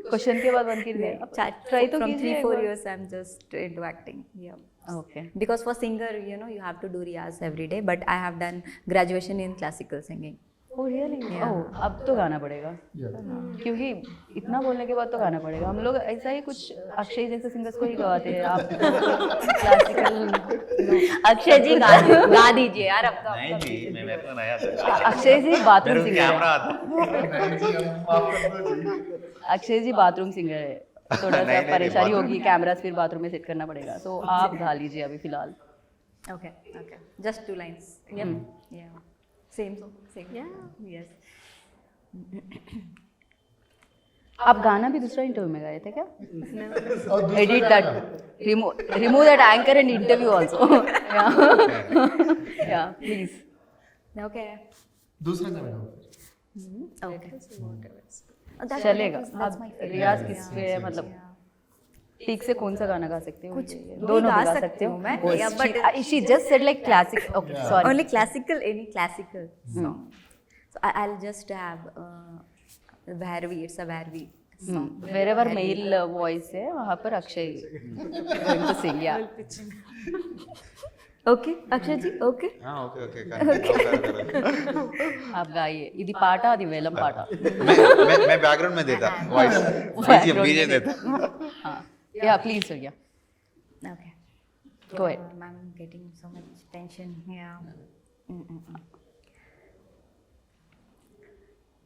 क्वेश्चन के बाद बंद कर दिया. ट्राई तो from कीजिए 3-4 years I'm just into acting. Yeah. Okay. Because for singer, you have to do riyaz every day, but I have done graduation in classical singing. Oh really? Oh अब तो गाना पड़ेगा, क्योंकि इतना बोलने के बाद तो गाना पड़ेगा. हम लोग ऐसा ही कुछ अक्षय जैसे सिंगर्स को ही गवाते हैं. आप क्लासिकल अक्षय जी गा दीजिए यार. अब तो नहीं जी, मैं मेरे को नया था. अक्षय जी बाथरूम मेरे को सिंगर कैमरा है. आता. अक्षय जी बाथरूम सिंगर है, थोड़ा सा परेशानी होगी, कैमरास फिर बाथरूम में सेट करना पड़ेगा. तो आप गा लीजिए अभी फिलहाल. Okay. Just 2 lines. Yeah. Same song. Same. Yeah. Yes. आप गाना भी दूसरा इंटरव्यू में गाए थे क्या? Edit that, remove that anchor and interview also. या प्लीज. Okay. दूसरा गाना Okay. चलेगा. That's आप my favorite. रियाज किस पे है, मतलब ठीक से कौन सा गाना गा सकते हो? कुछ दोनों गा गा सकती सकते हो हूँ मैं. Oh, Yeah, but she just said like classic. Okay, sorry. Only classical, any classical song. So I'll just have Bhairavi. It's a Bhairavi song. Wherever male voice है वहाँ पर Akshay going to sing. Yeah. Okay, Akshay ji. Okay. Okay. आप गाइए. ఇది పాట, అది వేలం పాట. मैं बैकग्राउंड में देता वॉइस, बीजे देता. Yeah, please sir. Yeah. Okay. Go ahead. I'm getting so much tension. Yeah.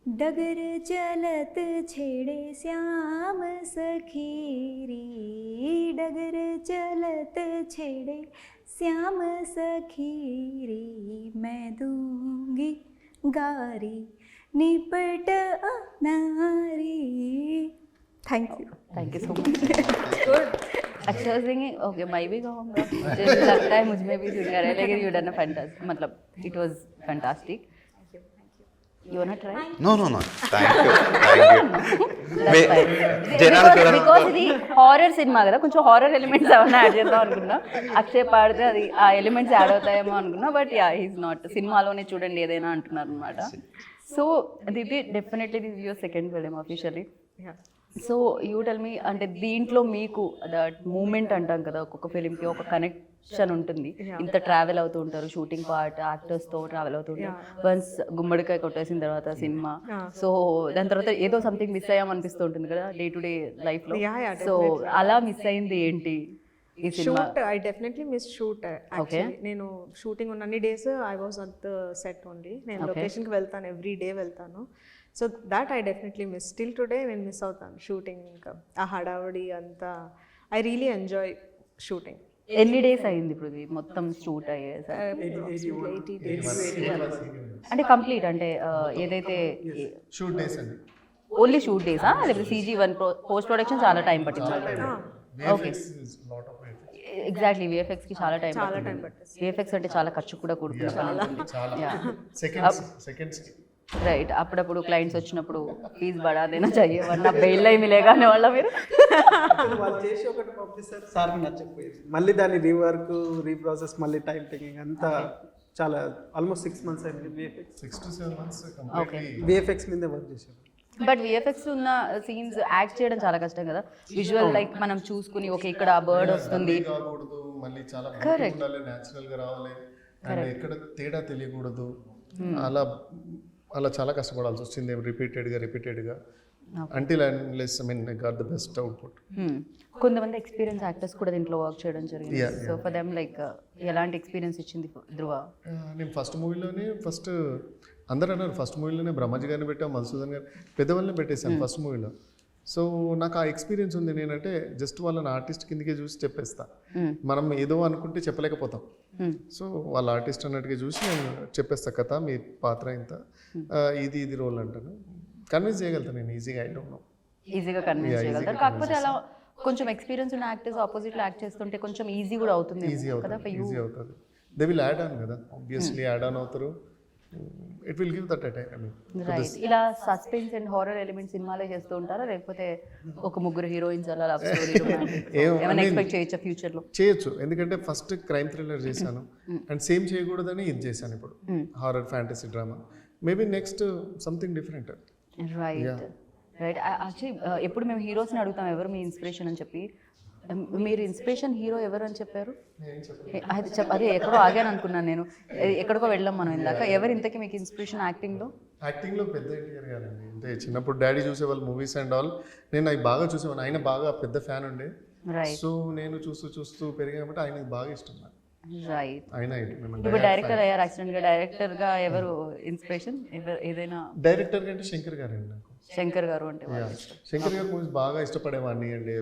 डगर चलत छेड़े श्याम सखीरी, डगर चलत छेड़े श्याम सखीरी, मैं दूंगी गारी निपट नारी. Thank you. Thank you so much. Good. अच्छा सिंगिंग. ओके, मैं भी गाऊंगा. मुझे लगता है मुझ में भी सिंगर है, लेकिन यू डन अ फैंटास्टिक, मतलब it was fantastic. You wanna try? No. Thank you. జనాలు బికాజ్ ఇది హారర్ సినిమా కదా, కొంచెం హారర్ ఎలిమెంట్స్ ఏమైనా యాడ్ చేద్దాం అనుకున్నా. అక్షయ్ పాడితే అది ఆ ఎలిమెంట్స్ యాడ్ అవుతాయేమో అనుకున్నా, బట్ యా హీస్ నాట్. సినిమాలోనే చూడండి ఏదైనా అంటున్నారు అనమాట. సో ఇది definitely this your second film officially. So you tell మీ, అంటే దీంట్లో మీకు దట్ మూమెంట్ అంటాం కదా, ఒక్కొక్క ఫిలింకి ఒక కనెక్షన్ ఉంటుంది. ఇంత ట్రావెల్ అవుతూ ఉంటారు, షూటింగ్ పార్ట్ యాక్టర్స్తో ట్రావెల్ అవుతూ ఉంటారు. వన్స్ గుమ్మడికాయ కొట్టేసిన తర్వాత సినిమా, సో దాని తర్వాత ఏదో సంథింగ్ మిస్ అయ్యాం అనిపిస్తూ ఉంటుంది కదా డే టు డే లైఫ్లో. సో అలా మిస్ అయింది ఏంటి ఈ cinema? Shoot, I definitely missed shoot actually. నేను షూటింగ్ ఉన్న అన్ని days I was at the set only. నేను లొకేషన్కి వెళ్తాను, ఎవ్రీ డే వెళ్తాను. So that I definitely miss. Still today నేను మిస్ అవుతాను షూటింగ్. ఇంకా ఆ హడావుడి అంతా ఐ రియలీ ఎంజాయ్ షూటింగ్. ఎన్ని డేస్ అయింది ఇప్పుడు ఇది మొత్తం షూట్ అయ్యేసరికి? 80 days. అంటే కంప్లీట్, అంటే ఏదైతే షూట్ డేస్ అండి ఓన్లీ షూట్ డేసా లేకపోతే CG1 పోస్ట్ ప్రొడక్షన్ చాలా టైం పట్టింది? ఓకే, లాట్ ఆఫ్ ఎగ్జాక్ట్లీ విఎఫ్ఎక్స్కి చాలా టైం పడుతుంది. విఎఫ్ఎక్స్ అంటే చాలా ఖర్చు కూడా కూడుకునే పని. చాలా సెకండ్స్ రైట్. అప్పుడప్పుడు క్లయింట్స్ వచ్చినప్పుడు ఫీజు బడా దేనా చాహియే వరనా బెయిల్ అయి మిలేగా అనే వాళ్ళ మీరు. వాళ్ళు చేసి ఒకటి పంపిస్తారు, సార్కి నచ్చకపోయేది మళ్ళీ దాన్ని రీవర్క్ రీప్రాసెస్ మళ్ళీ టైం టేకింగ్ అంతా చాలా ఆల్మోస్ట్ 6 months అయింది VFX. 6 to 7 months completely VFX మీద వర్క్ చేశాను. బట్ విఎఫ్ఎక్స్ ఉన్న సీన్స్ యాక్ట్ చేయడం చాలా కష్టం కదా. విజువల్ లైక్ మనం చూసుకుని ఓకే ఇక్కడ బర్డ్ వస్తుంది, కాకూడదు, మళ్ళీ చాలా ఉండాలి, న్యాచురల్ గా రావాలి, అండ్ ఎక్కడ తేడా తెలియకూడదు. అలా చాలా కష్టపడాల్సి వచ్చింది రిపీటెడ్ గా until unless I mean I got the best output. కొంతమంది ఎక్స్పీరియన్స్ యాక్టర్స్ కూడా దీంట్లో వర్క్ చేయడం జరిగింది. సో ఫర్ దెమ్ లైక్ ఎలాంటి ఎక్స్పీరియన్స్ ఇచ్చింది ధ్రువ? నేను ఫస్ట్ మూవీలోనే అందరూ అన్నారు ఫస్ట్ మూవీలోనే బ్రహ్మాజీ గారిని పెట్టాం, మధుసూదన్ గారు పెద్దవాళ్ళని పెట్టేశాను ఫస్ట్ మూవీలో. సో నాకు ఆ ఎక్స్పీరియన్స్ ఉంది. నేనంటే జస్ట్ వాళ్ళని ఆర్టిస్ట్ కిందకే చూసి చెప్పేస్తా. మనం ఏదో అనుకుంటే చెప్పలేకపోతాం. సో వాళ్ళ ఆర్టిస్ట్ అన్నట్టుగా చూసి నేను చెప్పేస్తా, కథ మీ పాత్ర ఇంత, ఇది రోల్ అంటాను. కన్విన్స్ చేయగలుగుతాను నేను ఈజీగా. ఐ డోంట్ నో, ఈజీగా కన్విన్స్ చేయగలుగుతారు. కాకపోతే అలా కొంచెం ఎక్స్పీరియన్స్ ఉన్న యాక్టర్స్ ఆపోజిట్లో యాక్ట్ చేస్తుంటే కొంచెం ఈజీ కూడా అవుతుంది కదా. ఈజీ అవుతుంది. దే విల్ యాడ్ ఆన్ కదా, ఆబ్వియస్లీ యాడ్ ఆన్ అవుతారు. It will give that right. ఇలా సస్పెన్స్ అండ్ హారర్ ఎలిమెంట్ సినిమాలే చేస్తూ ఉంటారా, లేకపోతే ఒక ముగ్గురు హీరోయిన్స్ అలా లవ్ స్టోరీ ఏమైనా ఎక్స్పెక్ట్ చేయొచ్చా ఫ్యూచర్ లో? చేయొచ్చు, ఎందుకంటే ఫస్ట్ క్రైమ్ థ్రిల్లర్ చేశాను అండ్ సేమ్ చేయకూడదని ఇది చేశాను ఇప్పుడు, horror fantasy drama. Maybe next something different. Right. Actually ఎప్పుడు మేము హీరోస్ని అడుగుతాం ఎవరు మీ ఇన్స్పిరేషన్ అని చెప్పి, మీరు ఇన్స్పిరేషన్ హీరో ఎవరు అని చెప్పారు? అదే ఎక్కడో ఆగాను అనుకున్నాను నేను, ఎక్కడికో వెళ్ళాం మనం ఇందాక. ఎవరు ఇంతకీ మీకు ఇన్స్పిరేషన్ యాక్టింగ్లో పెద్ద ఎన్టీఆర్ గారండి. అంటే చిన్నప్పుడు డాడీ చూసేవాళ్ళు మూవీస్ అండ్ ఆల్, నేను అవి బాగా చూసేవాళ్ళు. ఆయన బాగా పెద్ద ఫ్యాన్ ఉండే, సో నేను చూస్తూ పెరిగా కాబట్టి ఆయనకి బాగా ఇష్టం. రైట్. ఆయన ఇప్పుడు డైరెక్టర్ అయ్యారు యాక్సిడెంట్గా. డైరెక్టర్గా ఎవరు ఇన్స్పిరేషన్? ఏదైనా డైరెక్టర్ కంటే శంకర్ గారు అండి నాకు. శంకర్ గారు అంటే శంకర్ గారు మూవీస్ బాగా ఇష్టపడేవాడిని అండి.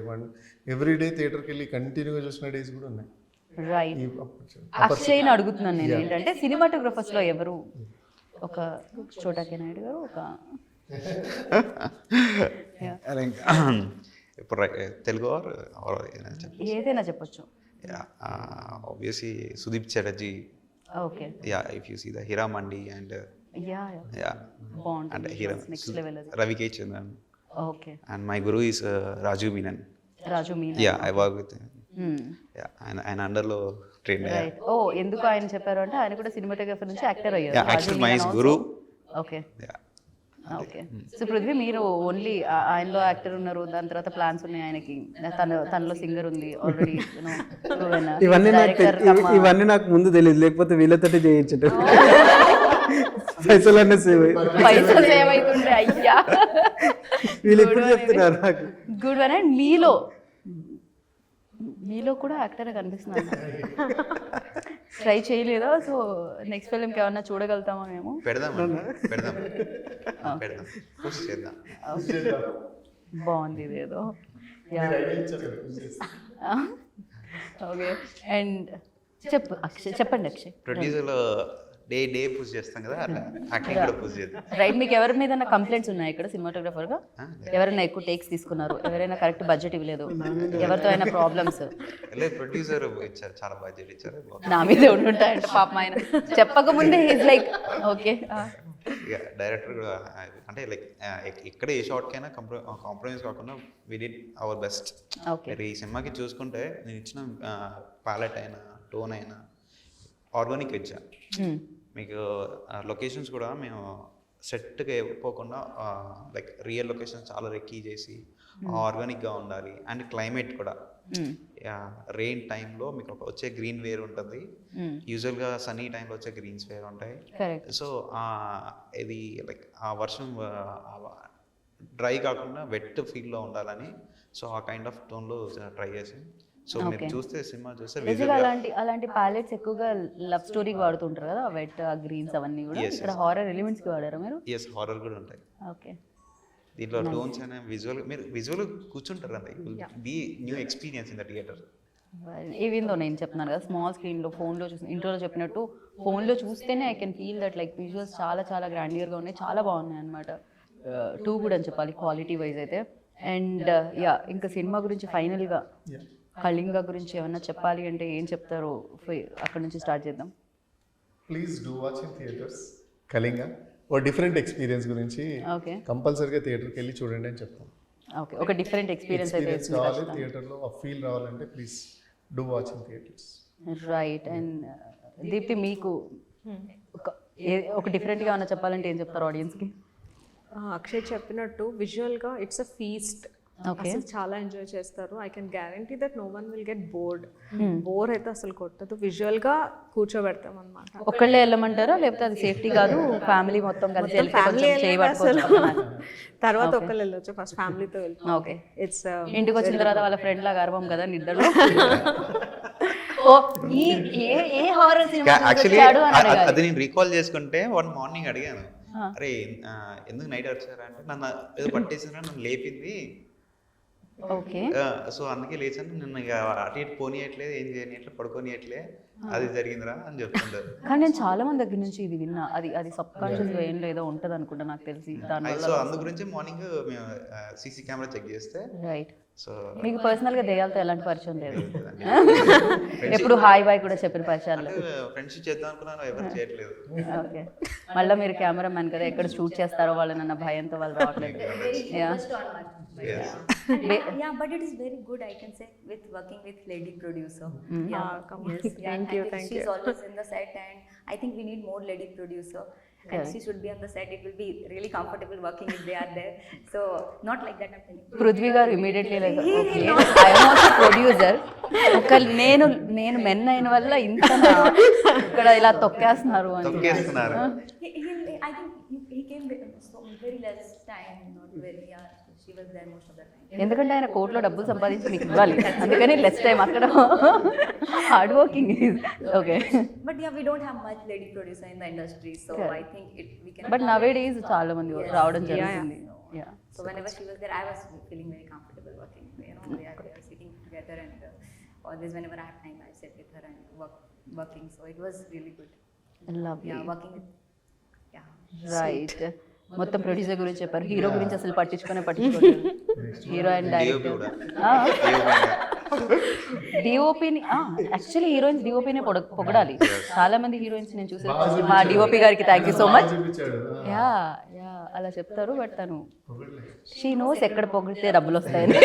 ఎవ్రీ డే థియేటర్కి వెళ్ళి కంటిన్యూగా చూసిన డేస్ కూడా ఉన్నాయి. రైట్. అక్షయ్ని అడుగుతున్నాను నేను ఏంటంటే సినిమాటోగ్రఫర్స్లో ఎవరు? ఒక చోటా నాయుడు గారు, ఒక ఇప్పుడు తెలుగు ఏదైనా చెప్పొచ్చు. obviously Sudeep Chatterjee. Okay. Yeah, if you see the Hiramandi and yeah bond and next level as Ravi K. Chandran. Okay. And my guru is Raju Menon. Yeah, I work with him. Yeah, and under lo trained. Right. Oh, enduku ayana chepparu ante ayana kuda cinematographer nunchi actor ayyaru. Yeah, actually my guru. Okay. Yeah. Okay. So Prithvi మీరు only ఆయనలో actor ఉన్నారు, దాని తర్వాత plans ఉన్నాయి ఆయనకి, తనలో singer ఉంది already. ఇవన్నీ నాకు ముందు తెలియదు, లేకపోతే వీళ్ళతోటి చేయించట పైసలు సేవ్ అవుతుండే. అయ్యా వీళ్ళు ఎప్పుడు చెప్తున్నారు నాకు. Good one. అండ్ మీలో కూడా యాక్టర్ కనిపిస్తున్నాను. ట్రై చేయలేదా? సో నెక్స్ట్ ఫిల్మ్కి ఏమన్నా చూడగలుగుతామా మేము? పెడదాం. పుష్ చేద్దాం. బాగుంది ఇదేదో. ఓకే. అండ్ చెప్పండి అక్షయ్. ప్రొడ్యూసర్లో డే పుష్ చేస్తాం కదా, అట్లా యాక్టింగ్ కూడా పుష్ చేద్దాం. రైట్. మీకు ఎవరి మీద కంప్లైంట్స్ ఉన్నాయి ఇక్కడ సినిమాటోగ్రాఫర్గా? ఎవరైనా ఎక్కువ టేక్స్ తీసుకున్నారు, ఎవరైనా కరెక్ట్ బడ్జెట్ ఇవ్వలేదు, ఎవరితో అయినా ప్రాబ్లమ్స్? ప్రొడ్యూసర్ ఇచ్చారు, చాలా బడ్జెట్ ఇచ్చారు. నా మీద ఉండుంటాయంట పాపం. ఆయన చెప్పకముందే ఈజ్ లైక్ ఓకే. డైరెక్టర్ కూడా అంటే లైక్ ఇక్కడ ఏ షార్ట్కైనా కాంప్రమైజ్ కాకుండా వి డిడ్ అవర్ బెస్ట్. మీరు ఈ సినిమాకి చూసుకుంటే నేను ఇచ్చిన ప్యాలెట్ అయినా టోన్ అయినా ఆర్గానిక్ ఇచ్చాను. మీకు లొకేషన్స్ కూడా మేము సెట్కి పోకుండా లైక్ రియల్ లొకేషన్స్ చాలా రెక్కీ చేసి ఆర్గానిక్గా ఉండాలి. అండ్ క్లైమేట్ కూడా రెయిన్ టైంలో మీకు వచ్చే గ్రీన్ వేర్ ఉంటుంది, యూజువల్గా సన్నీ టైంలో వచ్చే గ్రీన్స్ వేర్ ఉంటాయి. సో ఇది లైక్ ఆ వర్షం డ్రై కాకుండా వెట్ ఫీల్లో ఉండాలని, సో ఆ కైండ్ ఆఫ్ టోన్లో ట్రై చేసి. సో మీరు చూస్తే సినిమా చూస్తే అలాంటి ప్యాలెట్స్ ఎక్కువగా లవ్ స్టోరీకి వాడుతుంటారు కదా, వెట్ గ్రీన్స్ అవన్నీ కూడా. ఇక్కడ హారర్ ఎలిమెంట్స్కి వాడారా మీరు? ఎస్, హారర్ కూడా ఉంటాయి. ఓకే. దీంట్లో టోన్స్ అనే విజువల్ కూర్చుంటారు అండి. Be new experience in the theatre. ఈవెందో నేను చెప్తున్నాను కదా, స్మాల్ స్క్రీన్లో ఫోన్లో చూసి ఇంట్రోలో చెప్పినట్టు ఫోన్లో చూస్తేనే I can feel that like visuals చాలా చాలా గ్రాండియర్గా ఉన్నాయి, చాలా బాగున్నాయి అనమాట. టూ గుడ్ అని చెప్పాలి క్వాలిటీ వైజ్ అయితే. అండ్ యా ఇంకా సినిమా గురించి ఫైనల్గా కళింగ గురించి ఏమన్నా చెప్పాలి అంటే ఏం చెప్తారో అక్కడ నుంచి స్టార్ట్ చేద్దాం. Please do watch in theatres Kalinga. ఓ డిఫరెంట్ ఎక్స్పీరియన్స్ గురించి ఓకే కంపల్సరీగా థియేటర్కి వెళ్ళి చూడండి అని చెప్తాం. ఓకే ఒక డిఫరెంట్ ఎక్స్పీరియన్స్ అయితే కావాలి థియేటర్లో ఆ ఫీల్ రావాలంటే please do watch in theatres. Right. And Deepthi మీకు ఒక డిఫరెంట్గా ఏమన్నా చెప్పాలంటే ఏం చెప్తారు ఆడియన్స్కి? అక్షయ్ చెప్పినట్టు విజువల్గా ఇట్స్ అ ఫీస్ట్. ఓకే అసలు చాలా ఎంజాయ్ చేస్తారు. I can guarantee that no one will get bore అయితే అసలు కొట్టదు. విజువల్గా కూర్చోబెడతాం అనమాట. ఒక్కళ్ళే వెళ్ళమంటారా లేకపోతే అది సేఫ్టీ కాదు ఫ్యామిలీ మొత్తం కలిసి వెళ్తే కొంచెం చేయబట్టుకోవచ్చు? తర్వాత ఒకళ్ళు వెళ్ళొచ్చు, ఫస్ట్ ఫ్యామిలీతో వెళ్తాం. ఓకే ఇట్స్ ఇంటికి వచ్చిన తర్వాత వాళ్ళ ఫ్రెండ్ లాగా అరవం కదా నిద్రలో. ఓ ఈ ఏ హారర్ సినిమా యాక్చువల్లీ చూసాడు అని అడగాలి. అది నేను రీకాల్ చేసుకుంటే వన్ మార్నింగ్ అడిగాను, అరే ఎందుకు నైట్ వచ్చారా అంటే నన్ను ఏదో పట్టేసినా నన్ను లేపింది, ఓకే సో అందుకే లేచాను, నిన్ను ఇక అటు ఇటు పోనీయట్లేదు, ఏం చేయనియట్లే, పడుకోనియట్లే, అది జరిగిందిరా అని చెప్తుంటారు. కానీ నేను చాలా మంది దగ్గర నుంచి ఇది విన్నా. అది సబ్ కాన్షియస్ ఏం లేదో ఉంటది అనుకుంటా నాకు తెలిసి దానివల్ల. సో అందు గురించి మార్నింగ్ మేము సీసీ కెమెరా చెక్ చేస్తే రైట్. సో మీకు పర్సనల్ గా దెయ్యాలతో ఎలాంటి పరిచయం లేదు? ఎప్పుడు హాయ్ బాయ్ కూడా చెప్పిన పరిచయాలు లేవు? ఫ్రెండ్షిప్ చేద్దాం అనుకున్నాను, ఎవరు చేయట్లేదు. ఓకే మళ్ళీ మీరు కెమెరా మ్యాన్ కదా, ఎక్కడ షూట్ చేస్తారో వాళ్ళనన్న భయంతో వాళ్ళు రావట్లేదు. Yeah, but it is very good, I can say, with working with lady producer. Yeah, yes, thank you. She's always in the set, and I think we need more lady producer. And she should be on the set. It will be really comfortable working if they are there. So not like that I'm telling you. Prithvi గారు immediately like okay I'm also producer. ఒక నేను men అయిన వల్ల ఇంత ఇక్కడ ఇలా తొక్కేస్తున్నారు అని. తొక్కేస్తున్నారు. I think he came very less time, not very. Yeah, she was there most of the time. ఎందుకంటే ఆయన కోర్టులో డబ్బులు సంపాదించి మీకు ఇవ్వాలి, అందుకని లెస్ టైం అక్కడ hard working. Okay But yeah, we don't have much lady producer in the industry, so I think we can. But nowadays చాలా మంది రావడం జరుగుతుంది. So whenever she was there, I was feeling very comfortable working. You know, we are sitting together, and always whenever I have time, I sit with her and working. So it was really good. Lovely. Yeah, working with. Yeah. Right. మొత్తం producer గురించి చెప్పారు, hero గురించి అసలు పట్టించుకోలేదు. Hero and director డిఓపిని actually heroines డిఓపినే పొగడాలి. చాలా మంది హీరోయిన్స్ నేను చూసాను, మా డిఓపి గారికి thank you so much. Yeah అలా చెప్తారు, బట్ తను షీ నోస్ ఎక్కడ పొగిడితే డబ్బులు వస్తాయని.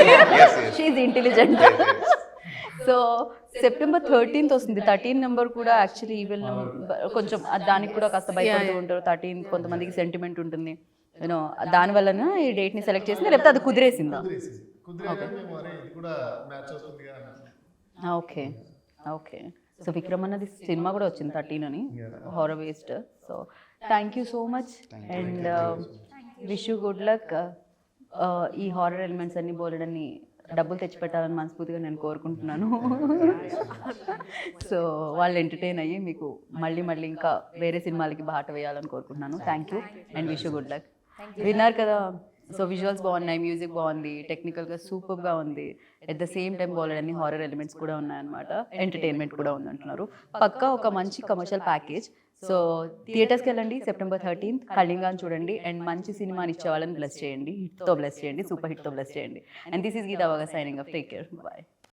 She intelligent. So September 13th వస్తుంది. 13 నెంబర్ కూడా యాక్చువల్లీ ఈవెల్ కొంచెం దానికి కూడా కాస్త భయపడుతూ ఉంటారు. 13 కొంతమందికి సెంటిమెంట్ ఉంటుంది, యూనో దానివల్ల ఈ డేట్ని సెలెక్ట్ చేసింది, లేకపోతే అది కుదిరేసిందా? Okay okay. సో విక్రమ్ అన్నది సినిమా కూడా వచ్చింది 13 అని, horror based. So thank you so much and wish you good luck. ఈ హారర్ ఎలిమెంట్స్ అన్ని బోలెడన్ని డబ్బులు తెచ్చిపెట్టాలని మనస్ఫూర్తిగా నేను కోరుకుంటున్నాను. సో వాళ్ళు ఎంటర్టైన్ అయ్యి మీకు మళ్ళీ ఇంకా వేరే సినిమాలకి బాట వేయాలని కోరుకుంటున్నాను. Thank you and wish you good luck. విన్నారు కదా, సో విజువల్స్ బాగున్నాయి, మ్యూజిక్ బాగుంది, టెక్నికల్గా సూపర్గా ఉంది, ఎట్ ద సేమ్ టైం బాగుండని హారర్ ఎలిమెంట్స్ కూడా ఉన్నాయన్నమాట, ఎంటర్టైన్మెంట్ కూడా ఉంది అంటున్నారు. పక్కా ఒక మంచి కమర్షియల్ ప్యాకేజ్. సో థియేటర్స్కి వెళ్ళండి, September 13th కళింగాన్ని చూడండి అండ్ మంచి సినిమాని ఇచ్చే వాళ్ళని బ్లెస్ చేయండి, హిట్తో బ్లెస్ చేయండి, సూపర్ హిట్తో బ్లెస్ చేయండి. And this is Geetha Vaga signing off. Take care, bye.